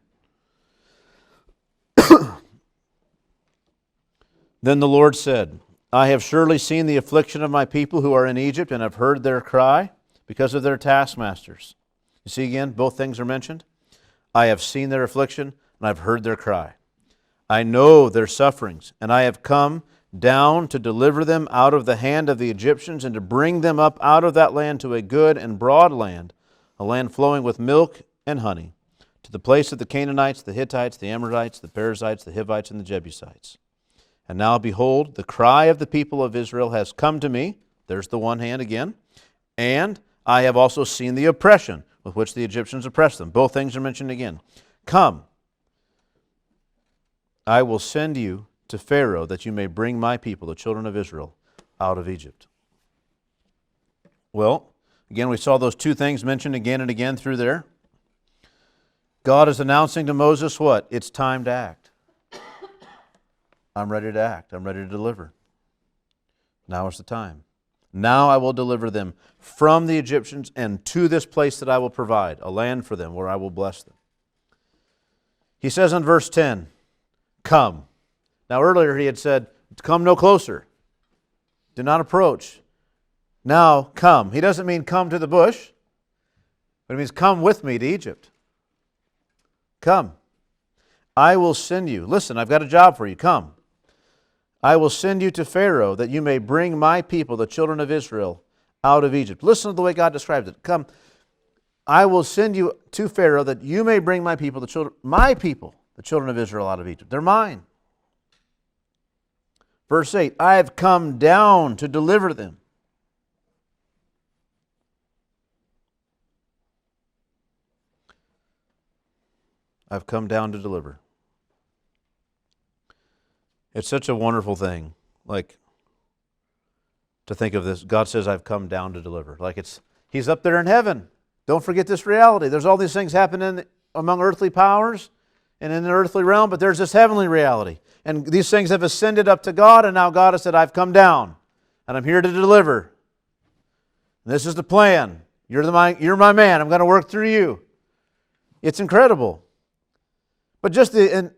Then the Lord said, I have surely seen the affliction of my people who are in Egypt, and have heard their cry because of their taskmasters. You see again, both things are mentioned. I have seen their affliction, and I've heard their cry. I know their sufferings, and I have come down to deliver them out of the hand of the Egyptians and to bring them up out of that land to a good and broad land, a land flowing with milk and honey, to the place of the Canaanites, the Hittites, the Amorites, the Perizzites, the Hivites, and the Jebusites. And now, behold, the cry of the people of Israel has come to me. There's the one hand again. And I have also seen the oppression with which the Egyptians oppressed them. Both things are mentioned again. Come, I will send you to Pharaoh that you may bring my people, the children of Israel, out of Egypt. Well, again, we saw those two things mentioned again and again through there. God is announcing to Moses what? It's time to act. I'm ready to act. I'm ready to deliver. Now is the time. Now I will deliver them from the Egyptians and to this place that I will provide, a land for them where I will bless them. He says in verse 10, come. Now earlier he had said, come no closer. Do not approach. Now come. He doesn't mean come to the bush, but it means come with me to Egypt. Come. I will send you. Listen, I've got a job for you. Come. I will send you to Pharaoh that you may bring my people, the children of Israel, out of Egypt. Listen to the way God describes it. Come. I will send you to Pharaoh that you may bring my people, the children of Israel, out of Egypt. They're mine. Verse 8, I have come down to deliver them. I've come down to deliver. It's such a wonderful thing, like, to think of this. God says, I've come down to deliver. Like He's up there in heaven. Don't forget this reality. There's all these things happening among earthly powers and in the earthly realm, but there's this heavenly reality. And these things have ascended up to God, and now God has said, I've come down, and I'm here to deliver. And this is the plan. You're my man. I'm going to work through you. It's incredible. But just the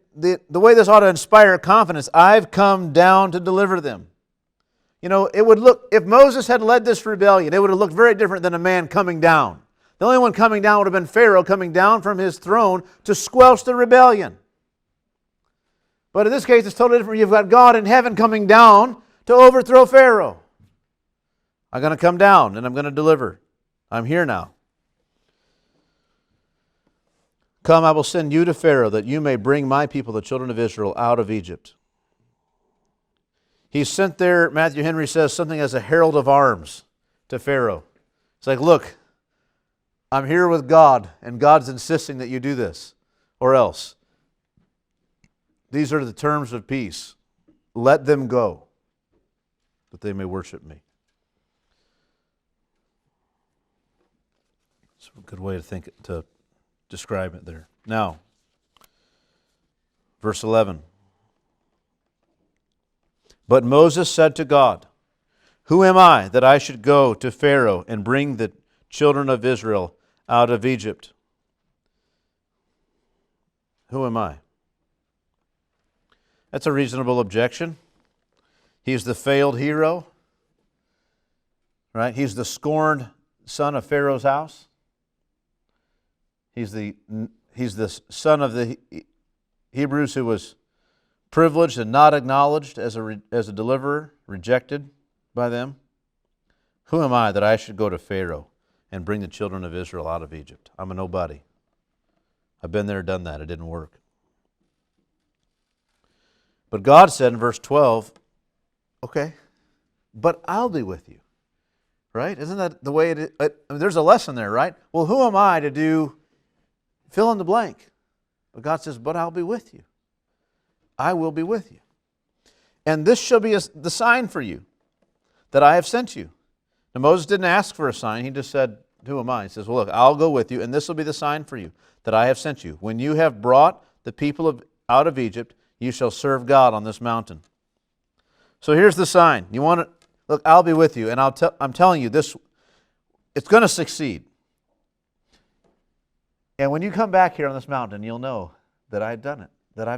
way this ought to inspire confidence, I've come down to deliver them. You know, it would look, if Moses had led this rebellion, it would have looked very different than a man coming down. The only one coming down would have been Pharaoh coming down from his throne to squelch the rebellion. But in this case, it's totally different. You've got God in heaven coming down to overthrow Pharaoh. I'm going to come down and I'm going to deliver. I'm here now. Come, I will send you to Pharaoh that you may bring my people, the children of Israel, out of Egypt. He's sent there, Matthew Henry says, something as a herald of arms to Pharaoh. It's like, look, I'm here with God, and God's insisting that you do this, or else. These are the terms of peace. Let them go, that they may worship me. It's a good way to describe it there. Now, verse 11. But Moses said to God, who am I that I should go to Pharaoh and bring the children of Israel out of Egypt? Who am I? That's a reasonable objection. He's the failed hero, right? He's the scorned son of Pharaoh's house. He's the son of the Hebrews who was privileged and not acknowledged as a deliverer, rejected by them. Who am I that I should go to Pharaoh and bring the children of Israel out of Egypt? I'm a nobody. I've been there, done that. It didn't work. But God said in verse 12, okay, but I'll be with you. Right? Isn't that the way it is? There's a lesson there, right? Well, who am I to do fill in the blank? But God says, but I'll be with you. I will be with you. And this shall be the sign for you that I have sent you. Now Moses didn't ask for a sign. He just said, who am I? He says, well, look, I'll go with you, and this will be the sign for you that I have sent you. When you have brought the people out of Egypt, you shall serve God on this mountain. So here's the sign. You want to look, I'll be with you, and I'm telling you this, it's going to succeed. And when you come back here on this mountain, you'll know that I've done it, that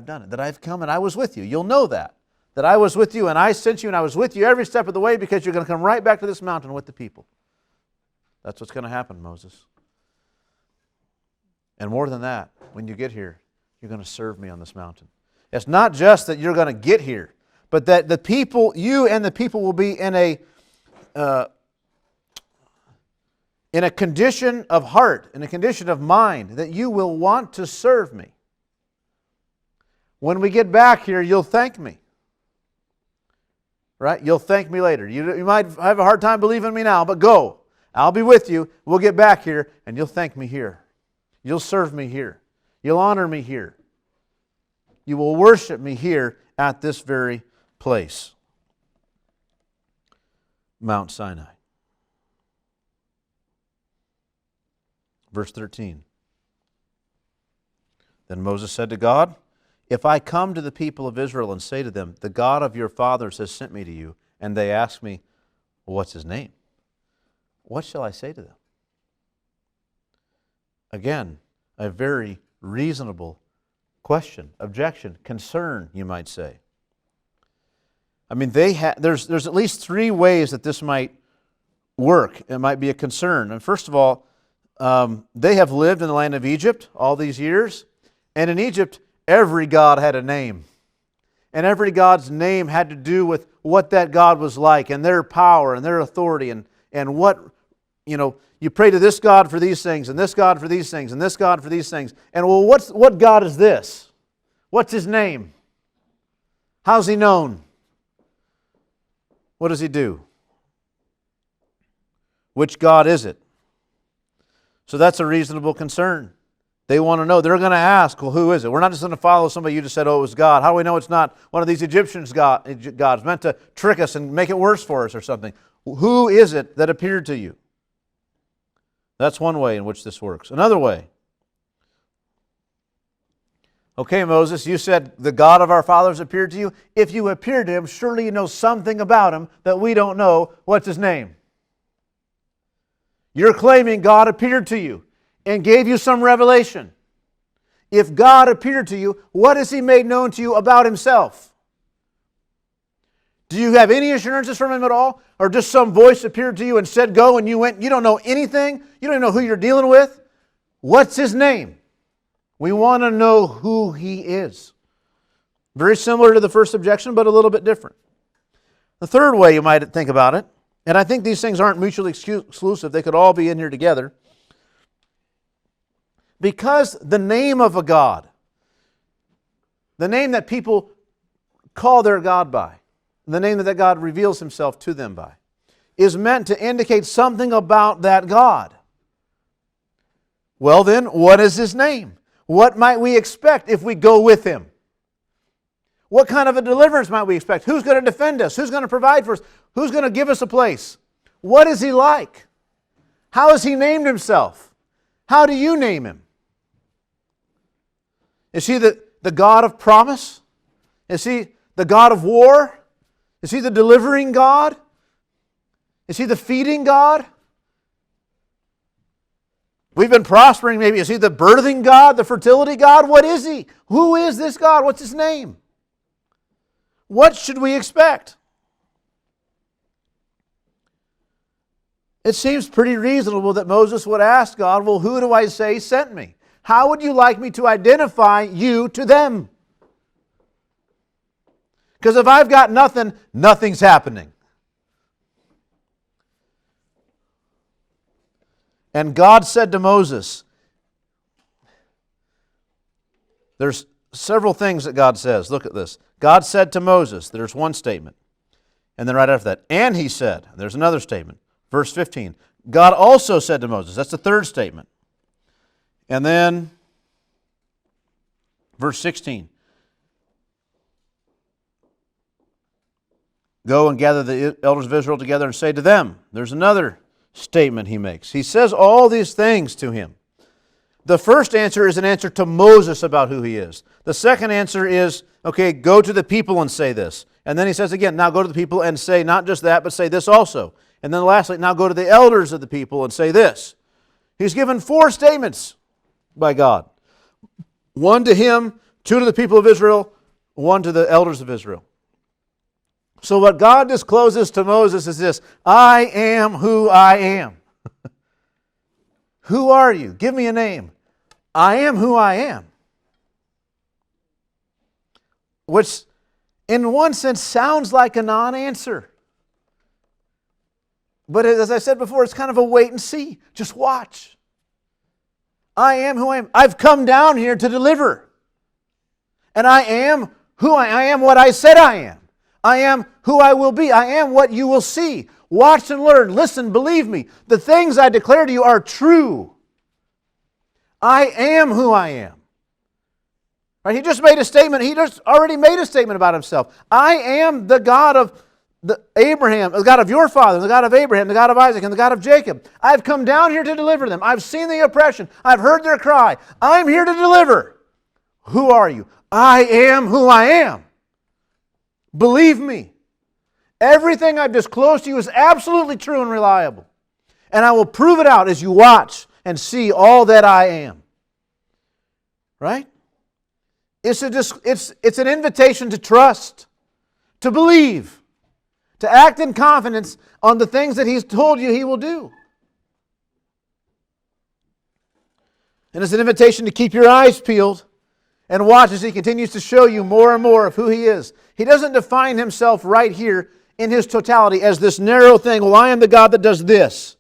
I've come and I was with you. You'll know that I was with you and I sent you and I was with you every step of the way, because you're going to come right back to this mountain with the people. That's what's going to happen, Moses. And more than that, when you get here, you're going to serve me on this mountain. It's not just that you're going to get here, but that the people, you and the people will be in a condition of heart, in a condition of mind, that you will want to serve me. When we get back here, you'll thank me. Right? You'll thank me later. You might have a hard time believing me now, but go. I'll be with you. We'll get back here, and you'll thank me here. You'll serve me here. You'll honor me here. You will worship me here at this very place. Mount Sinai. Verse 13. Then Moses said to God, if I come to the people of Israel and say to them, the God of your fathers has sent me to you, and they ask me, well, what's his name? What shall I say to them? Again, a very reasonable question, objection, concern, you might say. I mean, there's at least three ways that this might work. It might be a concern. And first of all, they have lived in the land of Egypt all these years, and in Egypt, every god had a name. And every god's name had to do with what that god was like, and their power, and their authority, and what, you pray to this God for these things, and this God for these things, and this God for these things. And well, what God is this? What's his name? How's he known? What does he do? Which God is it? So that's a reasonable concern. They want to know. They're going to ask, well, who is it? We're not just going to follow somebody you just said, oh, it was God. How do we know it's not one of these Egyptian gods meant to trick us and make it worse for us or something? Who is it that appeared to you? That's one way in which this works. Another way. Okay, Moses, you said the God of our fathers appeared to you. If you appeared to him, surely you know something about him that we don't know. What's his name? You're claiming God appeared to you and gave you some revelation. If God appeared to you, what has he made known to you about himself? Do you have any assurances from him at all? Or just some voice appeared to you and said go and you went? You don't know anything? You don't even know who you're dealing with? What's his name? We want to know who he is. Very similar to the first objection, but a little bit different. The third way you might think about it, and I think these things aren't mutually exclusive, they could all be in here together. Because the name of a God, the name that people call their God by, the name that God reveals himself to them by, is meant to indicate something about that God. Well then, what is his name? What might we expect if we go with him? What kind of a deliverance might we expect? Who's going to defend us? Who's going to provide for us? Who's going to give us a place? What is he like? How has he named himself? How do you name him? Is he the God of promise? Is he the God of war? Is he the delivering God? Is he the feeding God? We've been prospering maybe. Is he the birthing God, the fertility God? What is he? Who is this God? What's his name? What should we expect? It seems pretty reasonable that Moses would ask God, well, who do I say sent me? How would you like me to identify you to them? Because if I've got nothing, nothing's happening. And God said to Moses, there's several things that God says. Look at this. God said to Moses, there's one statement. And then right after that, and he said, there's another statement. Verse 15, God also said to Moses. That's the third statement. And then, verse 16, go and gather the elders of Israel together and say to them. There's another statement he makes. He says all these things to him. The first answer is an answer to Moses about who he is. The second answer is, okay, go to the people and say this. And then he says again, now go to the people and say not just that, but say this also. And then lastly, now go to the elders of the people and say this. He's given 4 statements by God. 1 to him, 2 to the people of Israel, 1 to the elders of Israel. So what God discloses to Moses is this: I am who I am. Who are you? Give me a name. I am who I am. Which, in one sense, sounds like a non-answer. But as I said before, it's kind of a wait and see. Just watch. I am who I am. I've come down here to deliver. And I am who I am, what I said I am. I am who I will be. I am what you will see. Watch and learn. Listen, believe me. The things I declare to you are true. I am who I am. Right? He just made a statement. He just already made a statement about himself. I am the God of Abraham, the God of your father, the God of Abraham, the God of Isaac, and the God of Jacob. I've come down here to deliver them. I've seen the oppression. I've heard their cry. I'm here to deliver. Who are you? I am who I am. Believe me. Everything I've disclosed to you is absolutely true and reliable. And I will prove it out as you watch and see all that I am. Right? It's an invitation to trust, to believe, to act in confidence on the things that He's told you He will do. And it's an invitation to keep your eyes peeled and watch as He continues to show you more and more of who He is. He doesn't define Himself right here in His totality as this narrow thing. Well, I am the God that does this.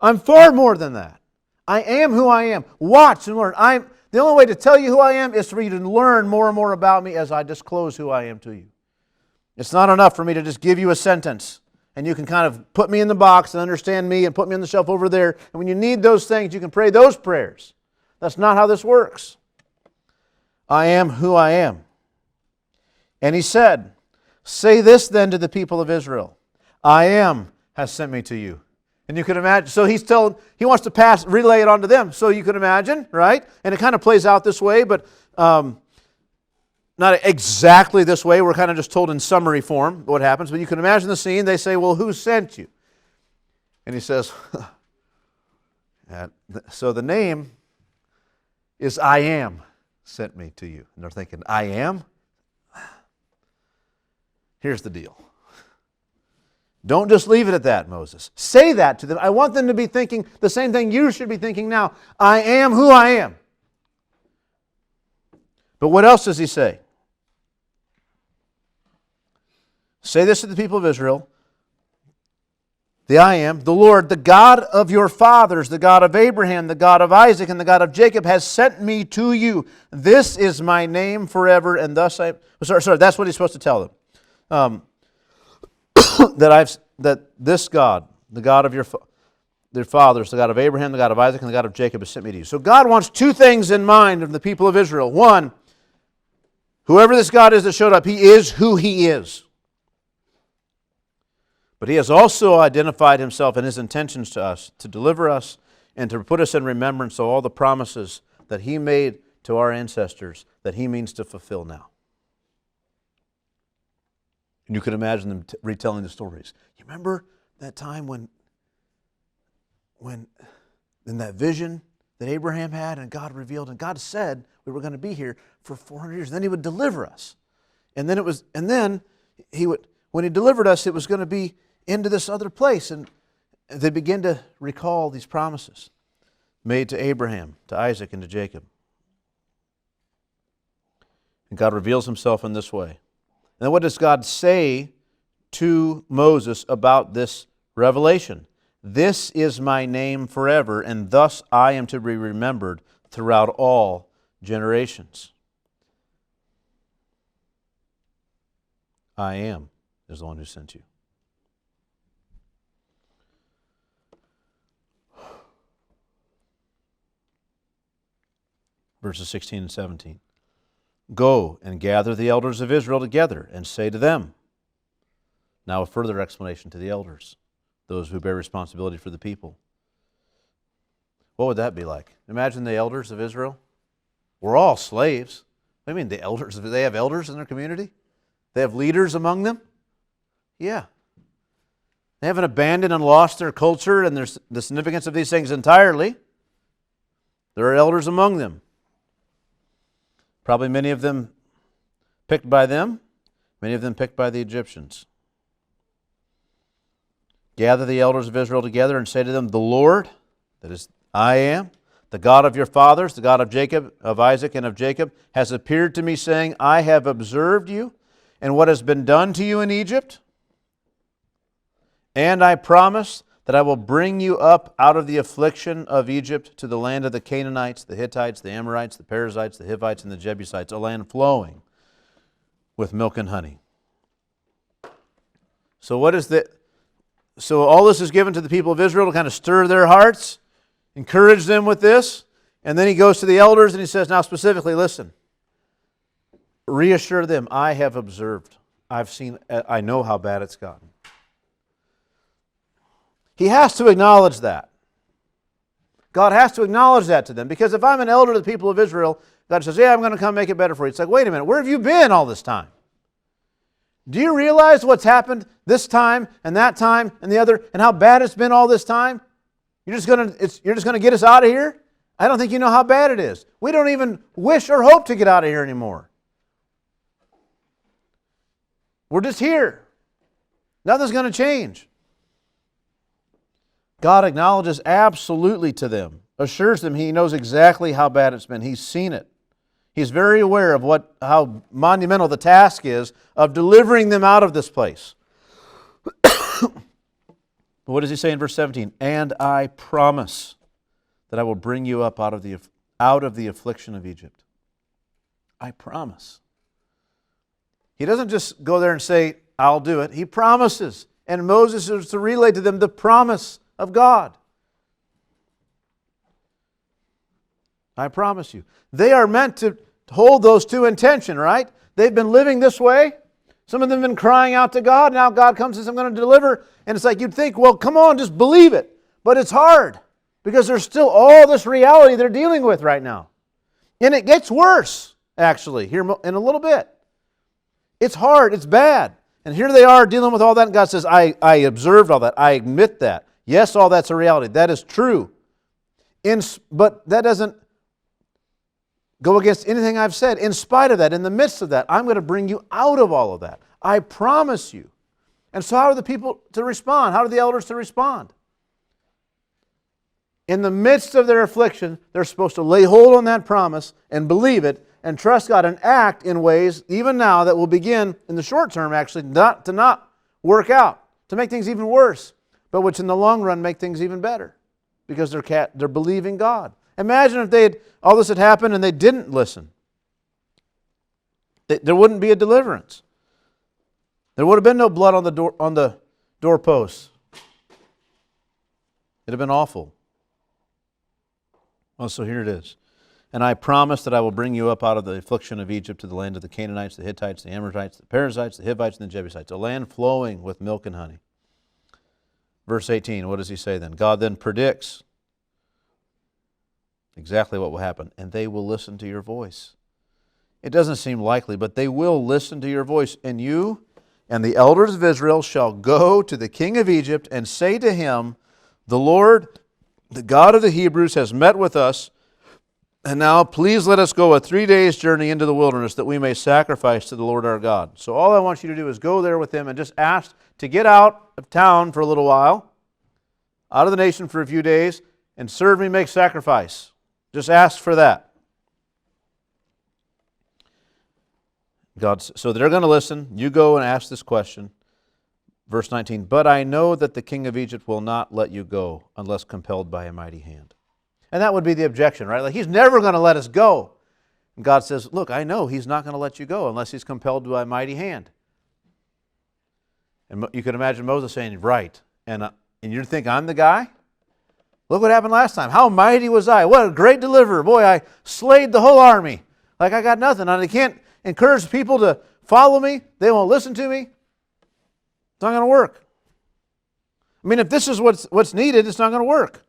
I'm far more than that. I am who I am. Watch and learn. The only way to tell you who I am is for you to learn more and more about me as I disclose who I am to you. It's not enough for me to just give you a sentence and you can kind of put me in the box and understand me and put me on the shelf over there. And when you need those things, you can pray those prayers. That's not how this works. I am who I am. And He said, say this then to the people of Israel. I am has sent me to you. And you can imagine, so He wants to relay it on to them. So you can imagine, right? And it kind of plays out this way, but not exactly this way. We're kind of just told in summary form what happens. But you can imagine the scene. They say, well, who sent you? And He says, so the name is I Am sent me to you. And they're thinking, I am? Here's the deal. Don't just leave it at that, Moses. Say that to them. I want them to be thinking the same thing you should be thinking now. I am who I am. But what else does He say? Say this to the people of Israel. The I Am, the Lord, the God of your fathers, the God of Abraham, the God of Isaac, and the God of Jacob has sent me to you. This is my name forever, and thus that's what He's supposed to tell them. That this God, the God of their fathers, the God of Abraham, the God of Isaac, and the God of Jacob has sent me to you. So God wants two things in mind of the people of Israel. One, whoever this God is that showed up, He is who He is. But He has also identified Himself and His intentions to us, to deliver us and to put us in remembrance of all the promises that He made to our ancestors that He means to fulfill now. And you can imagine them retelling the stories. You remember that time when in that vision that Abraham had and God revealed, and God said we were going to be here for 400 years, and then He would deliver us. And then He would, when He delivered us, it was going to be into this other place. And they begin to recall these promises made to Abraham, to Isaac, and to Jacob. And God reveals Himself in this way. And what does God say to Moses about this revelation? This is my name forever, and thus I am to be remembered throughout all generations. I am is the one who sent you. Verses 16 and 17. Go and gather the elders of Israel together and say to them. Now a further explanation to the elders, those who bear responsibility for the people. What would that be like? Imagine the elders of Israel. We're all slaves. What do you mean the elders? Do they have elders in their community? They have leaders among them? Yeah. They haven't abandoned and lost their culture and the significance of these things entirely. There are elders among them. Probably many of them picked by them, many of them picked by the Egyptians. Gather the elders of Israel together and say to them, the Lord, that is I Am, The God of your fathers, the God of Jacob, of Isaac, and of Jacob, has appeared to me, saying, I have observed you and what has been done to you in Egypt, and I promise that I will bring you up out of the affliction of Egypt to the land of the Canaanites, the Hittites, the Amorites, the Perizzites, the Hivites, and the Jebusites, a land flowing with milk and honey. So all this is given to the people of Israel to kind of stir their hearts, encourage them with this, and then he goes to the elders and he says, now specifically, listen, reassure them, I have observed, I know how bad it's gotten. He has to acknowledge that. God has to acknowledge that to them, because if I'm an elder to the people of Israel, God says, yeah, I'm going to come make it better for you. It's like, wait a minute, where have you been all this time? Do you realize what's happened this time and that time and the other, and how bad it's been all this time? You're just going to get us out of here? I don't think you know how bad it is. We don't even wish or hope to get out of here anymore. We're just here. Nothing's going to change. God acknowledges absolutely to them, assures them He knows exactly how bad it's been. He's seen it. He's very aware of how monumental the task is of delivering them out of this place. What does He say in verse 17? And I promise that I will bring you up out of the affliction of Egypt. I promise. He doesn't just go there and say, I'll do it. He promises. And Moses is to relay to them the promise of God. I promise you. They are meant to hold those two in tension, right? They've been living this way. Some of them have been crying out to God. Now God comes and says, I'm going to deliver. And it's like you'd think, well, come on, just believe it. But it's hard, because there's still all this reality they're dealing with right now. And it gets worse, actually, here in a little bit. It's hard. It's bad. And here they are dealing with all that. And God says, I observed all that. I admit that. Yes, all that's a reality. That is true. But that doesn't go against anything I've said. In spite of that, in the midst of that, I'm going to bring you out of all of that. I promise you. And so how are the people to respond? How are the elders to respond? In the midst of their affliction, they're supposed to lay hold on that promise and believe it and trust God and act in ways, even now, that will begin in the short term, actually, not work out, to make things even worse, but which in the long run make things even better, because they're believing God. Imagine if all this had happened and they didn't listen. There wouldn't be a deliverance. There would have been no blood on the doorposts. It'd have been awful. Well, so here it is. And I promise that I will bring you up out of the affliction of Egypt to the land of the Canaanites, the Hittites, the Amorites, the Perizzites, the Hivites, and the Jebusites, a land flowing with milk and honey. Verse 18, what does he say then? God then predicts exactly what will happen, and they will listen to your voice. It doesn't seem likely, but they will listen to your voice, and you and the elders of Israel shall go to the king of Egypt and say to him, the Lord, the God of the Hebrews, has met with us, and now please let us go a 3 days' journey into the wilderness that we may sacrifice to the Lord our God. So all I want you to do is go there with him and just ask to get out of town for a little while, out of the nation for a few days, and serve me, make sacrifice. Just ask for that. So they're going to listen. You go and ask this question. Verse 19, but I know that the king of Egypt will not let you go unless compelled by a mighty hand. And that would be the objection, right? Like, he's never going to let us go. And God says, look, I know he's not going to let you go unless he's compelled by a mighty hand. And you can imagine Moses saying, right. And you think I'm the guy? Look what happened last time. How mighty was I? What a great deliverer. Boy, I slayed the whole army. Like, I got nothing. And I can't encourage people to follow me. They won't listen to me. It's not going to work. I mean, if this is what's needed, it's not going to work.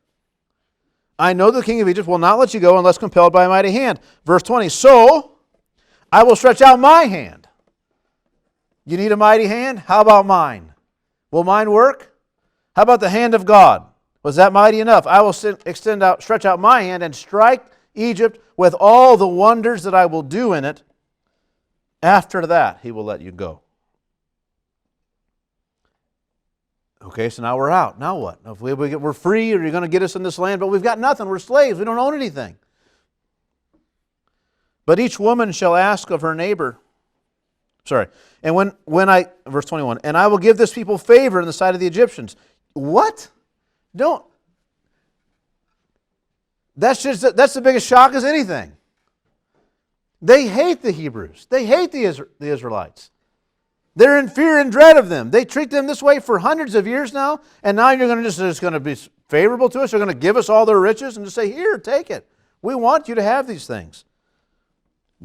I know the king of Egypt will not let you go unless compelled by a mighty hand. Verse 20, so I will stretch out my hand. You need a mighty hand? How about mine? Will mine work? How about the hand of God? Was that mighty enough? I will stretch out my hand and strike Egypt with all the wonders that I will do in it. After that, he will let you go. Okay, so now we're out. Now what? If we're free, or you're going to get us in this land, but we've got nothing. We're slaves. We don't own anything. But each woman shall ask of her neighbor. Sorry. And verse 21, and I will give this people favor in the sight of the Egyptians. What? Don't. That's the biggest shock as anything. They hate the Hebrews. They hate the Israelites. They're in fear and dread of them. They treat them this way for hundreds of years now, and now you're going to just going to be favorable to us. You're going to give us all their riches and just say, here, take it. We want you to have these things.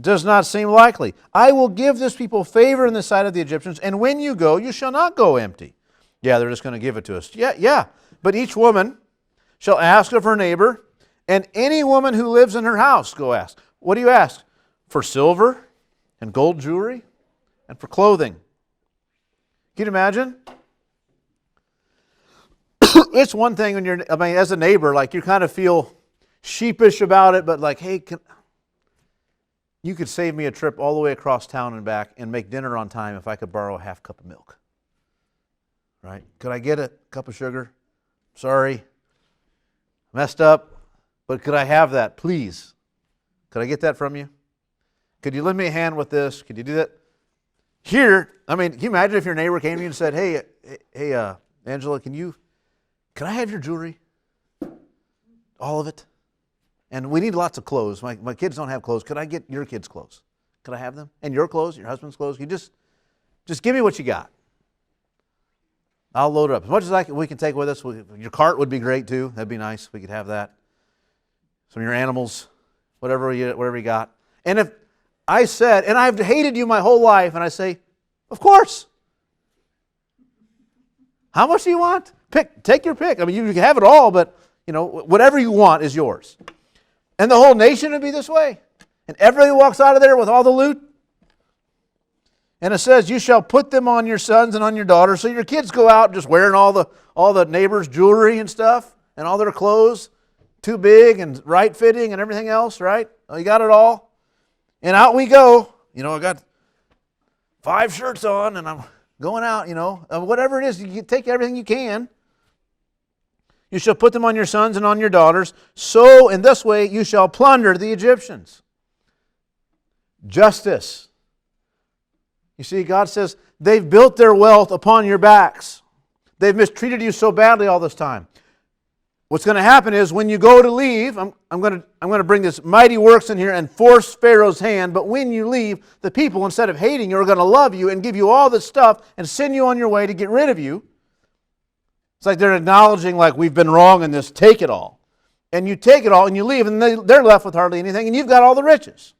Does not seem likely. I will give this people favor in the sight of the Egyptians, and when you go, you shall not go empty. Yeah, they're just going to give it to us. Yeah. But each woman shall ask of her neighbor, and any woman who lives in her house, go ask. What do you ask? For silver and gold jewelry and for clothing. Can you imagine? It's one thing when as a neighbor, like you kind of feel sheepish about it, but like, hey, you could save me a trip all the way across town and back and make dinner on time if I could borrow a half cup of milk. Right? Could I get a cup of sugar? Sorry. Messed up, but could I have that, please? Could I get that from you? Could you lend me a hand with this? Could you do that? Here, can you imagine if your neighbor came to you and said, hey, Angela, can I have your jewelry? All of it? And we need lots of clothes. My kids don't have clothes. Could I get your kids' clothes? Could I have them? And your clothes, your husband's clothes? You just give me what you got. I'll load it up. As much as we can take with us. Your cart would be great too. That'd be nice. We could have that. Some of your animals, whatever you got. And if I said, and I've hated you my whole life, and I say, of course. How much do you want? Take your pick. You can have it all, but whatever you want is yours. And the whole nation would be this way. And everybody walks out of there with all the loot. And it says, you shall put them on your sons and on your daughters. So your kids go out just wearing all the neighbors' jewelry and stuff, and all their clothes, too big and right fitting and everything else, right? Oh, you got it all. And out we go. I got 5 shirts on and I'm going out, whatever it is, you take everything you can. You shall put them on your sons and on your daughters. So in this way you shall plunder the Egyptians. Justice. You see, God says, they've built their wealth upon your backs. They've mistreated you so badly all this time. What's going to happen is when you go to leave, I'm going to bring this mighty works in here and force Pharaoh's hand, but when you leave, the people, instead of hating you, are going to love you and give you all this stuff and send you on your way to get rid of you. It's like they're acknowledging, like, we've been wrong in this, take it all. And you take it all and you leave, and they're left with hardly anything, and you've got all the riches.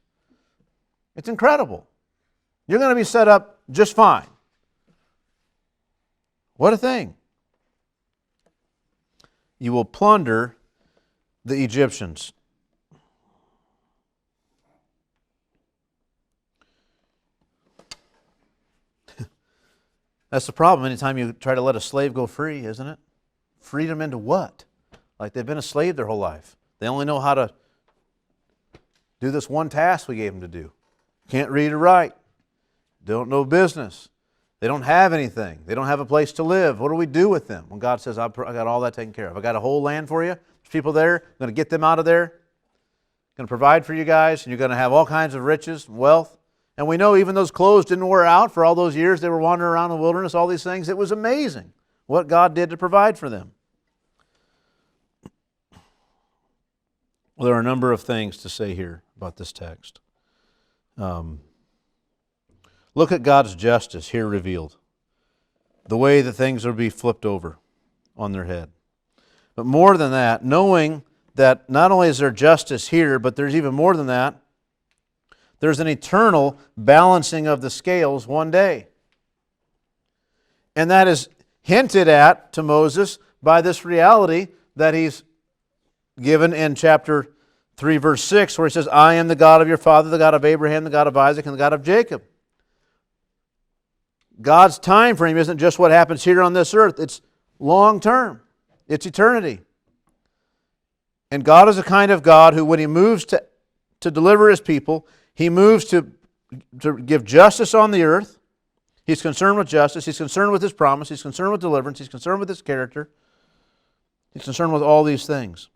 It's incredible. You're going to be set up just fine. What a thing. You will plunder the Egyptians. That's the problem anytime you try to let a slave go free, isn't it? Freedom into what? Like they've been a slave their whole life. They only know how to do this one task we gave them to do. Can't read or write. Don't know business. They don't have anything. They don't have a place to live. What do we do with them? When God says, I got all that taken care of. I got a whole land for you. There's people there. I'm going to get them out of there. I'm going to provide for you guys. And you're going to have all kinds of riches and wealth. And we know even those clothes didn't wear out for all those years they were wandering around in the wilderness, all these things. It was amazing what God did to provide for them. Well, there are a number of things to say here about this text. Look at God's justice here revealed. The way that things will be flipped over on their head. But more than that, knowing that not only is there justice here, but there's even more than that. There's an eternal balancing of the scales one day. And that is hinted at to Moses by this reality that he's given in chapter 3, verse 6, where he says, I am the God of your father, the God of Abraham, the God of Isaac, and the God of Jacob. God's time frame isn't just what happens here on this earth. It's long term. It's eternity. And God is a kind of God who, when He moves to deliver His people, He moves to give justice on the earth. He's concerned with justice. He's concerned with His promise. He's concerned with deliverance. He's concerned with His character. He's concerned with all these things.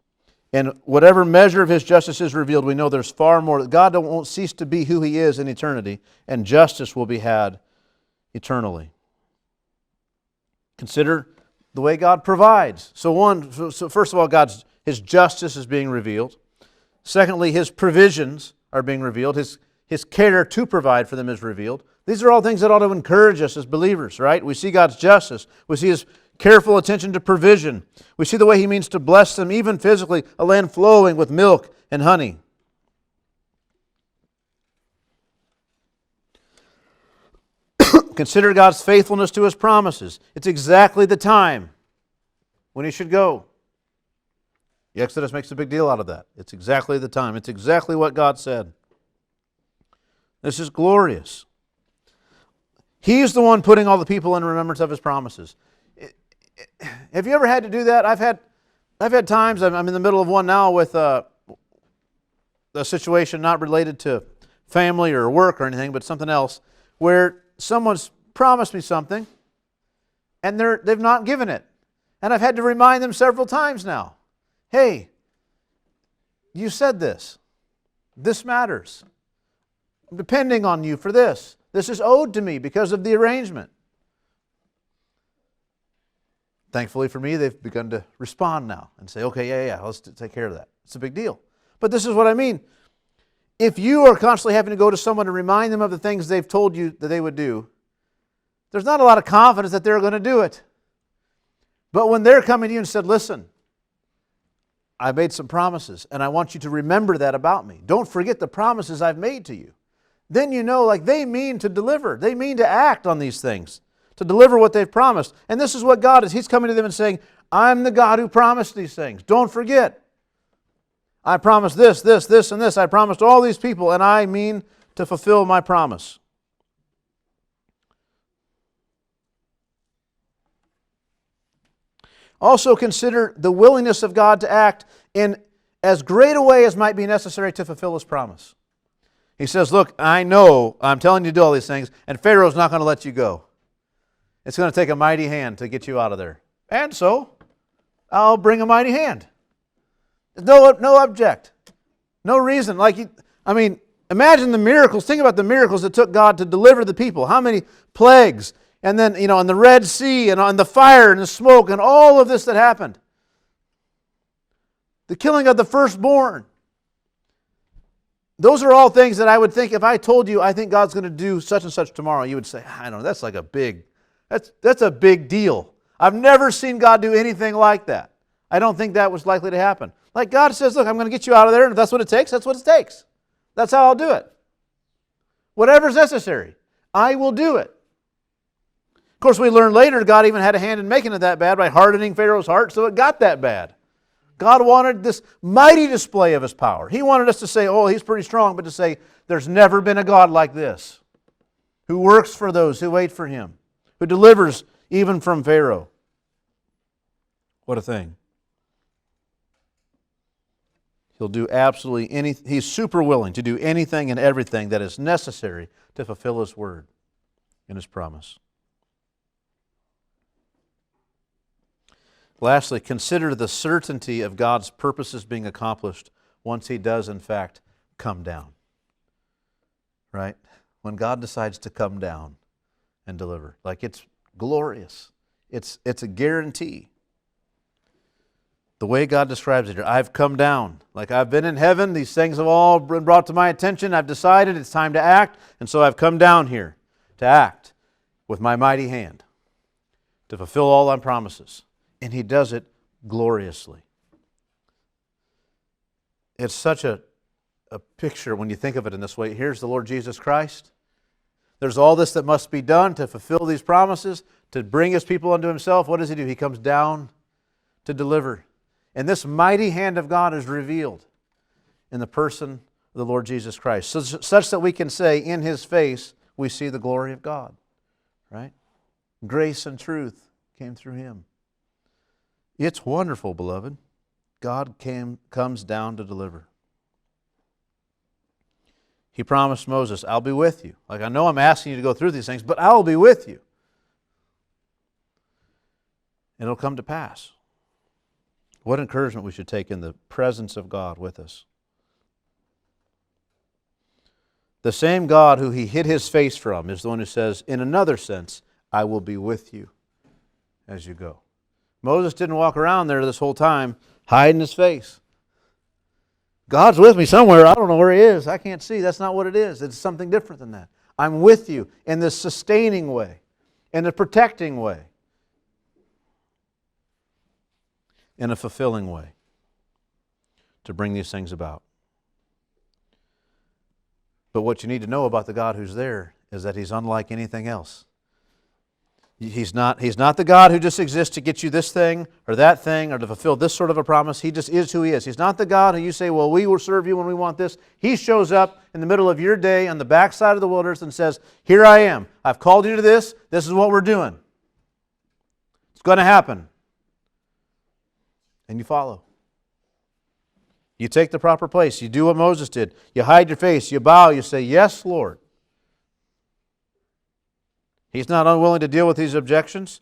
And whatever measure of His justice is revealed, we know there's far more. God won't cease to be who He is in eternity, and justice will be had eternally. Consider the way God provides. So first of all, His justice is being revealed. Secondly, His provisions are being revealed. His care to provide for them is revealed. These are all things that ought to encourage us as believers, right? We see God's justice. We see His careful attention to provision. We see the way He means to bless them, even physically, a land flowing with milk and honey. Consider God's faithfulness to His promises. It's exactly the time when He should go. The Exodus makes a big deal out of that. It's exactly the time. It's exactly what God said. This is glorious. He's the one putting all the people in remembrance of His promises. Have you ever had to do that? I've had times, I'm in the middle of one now with a situation not related to family or work or anything, but something else, where someone's promised me something and they've not given it. And I've had to remind them several times now, hey, you said this. This matters. I'm depending on you for this. This is owed to me because of the arrangement. Thankfully for me, they've begun to respond now and say, okay, yeah, let's take care of that. It's a big deal. But this is what I mean. If you are constantly having to go to someone to remind them of the things they've told you that they would do, there's not a lot of confidence that they're going to do it. But when they're coming to you and said, listen, I made some promises and I want you to remember that about me. Don't forget the promises I've made to you. Then you know, like, they mean to deliver. They mean to act on these things, to deliver what they've promised. And this is what God is. He's coming to them and saying, I'm the God who promised these things. Don't forget. I promised this, and this. I promised all these people, and I mean to fulfill my promise. Also consider the willingness of God to act in as great a way as might be necessary to fulfill His promise. He says, look, I know I'm telling you to do all these things, and Pharaoh's not going to let you go. It's going to take a mighty hand to get you out of there. And so, I'll bring a mighty hand. No object. No reason. Imagine the miracles. Think about the miracles it took God to deliver the people. How many plagues? And then, on the Red Sea, and on the fire, and the smoke, and all of this that happened. The killing of the firstborn. Those are all things that I would think, if I told you I think God's going to do such and such tomorrow, you would say, I don't know, that's a big deal. I've never seen God do anything like that. I don't think that was likely to happen. Like God says, look, I'm going to get you out of there, and if that's what it takes, that's what it takes. That's how I'll do it. Whatever's necessary, I will do it. Of course, we learn later God even had a hand in making it that bad by hardening Pharaoh's heart, so it got that bad. God wanted this mighty display of His power. He wanted us to say, oh, He's pretty strong, but to say, there's never been a God like this, who works for those who wait for Him, who delivers even from Pharaoh. What a thing. He'll do absolutely anything. He's super willing to do anything and everything that is necessary to fulfill His word and His promise. Lastly, consider the certainty of God's purposes being accomplished once He does, in fact, come down. Right? When God decides to come down and deliver. Like, it's glorious. It's a guarantee. The way God describes it here, I've come down. Like, I've been in heaven. These things have all been brought to my attention. I've decided it's time to act. And so I've come down here to act with my mighty hand to fulfill all my promises. And He does it gloriously. It's such a picture when you think of it in this way. Here's the Lord Jesus Christ. There's all this that must be done to fulfill these promises, to bring His people unto Himself. What does He do? He comes down to deliver. And this mighty hand of God is revealed in the person of the Lord Jesus Christ, such that we can say, in His face, we see the glory of God. Right? Grace and truth came through Him. It's wonderful, beloved. God comes down to deliver. He promised Moses, I'll be with you. Like, I know I'm asking you to go through these things, but I'll be with you. And it'll come to pass. What encouragement we should take in the presence of God with us. The same God who He hid His face from is the one who says, in another sense, I will be with you as you go. Moses didn't walk around there this whole time hiding his face. God's with me somewhere. I don't know where He is. I can't see. That's not what it is. It's something different than that. I'm with you in this sustaining way, in a protecting way, in a fulfilling way to bring these things about. But what you need to know about the God who's there is that He's unlike anything else. He's not the God who just exists to get you this thing or that thing or to fulfill this sort of a promise. He just is who He is. He's not the God who you say, well, we will serve you when we want this. He shows up in the middle of your day on the backside of the wilderness and says, here I am. I've called you to this. This is what we're doing. It's going to happen. And you follow. You take the proper place. You do what Moses did. You hide your face. You bow. You say, yes, Lord. He's not unwilling to deal with these objections.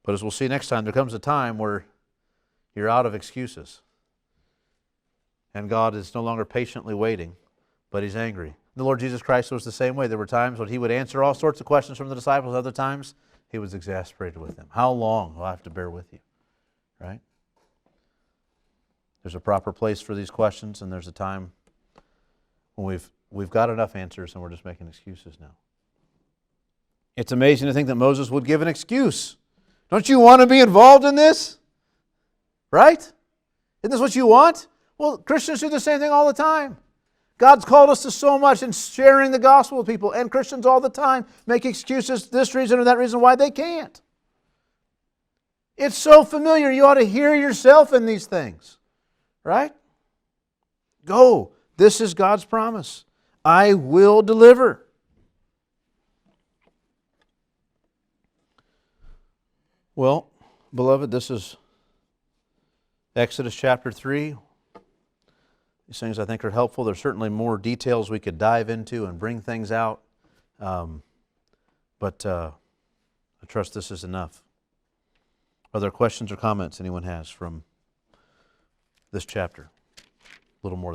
But as we'll see next time, there comes a time where you're out of excuses. And God is no longer patiently waiting, but He's angry. The Lord Jesus Christ was the same way. There were times when He would answer all sorts of questions from the disciples. Other times, He was exasperated with them. How long will I have to bear with you? Right? There's a proper place for these questions, and there's a time when we've got enough answers and we're just making excuses now. It's amazing to think that Moses would give an excuse. Don't you want to be involved in this? Right? Isn't this what you want? Well, Christians do the same thing all the time. God's called us to so much in sharing the gospel with people, and Christians all the time make excuses this reason or that reason why they can't. It's so familiar. You ought to hear yourself in these things. Right? Go. This is God's promise. I will deliver. Well, beloved, this is Exodus chapter 3. These things I think are helpful. There's certainly more details we could dive into and bring things out. But I trust this is enough. Are there questions or comments anyone has from this chapter? A little more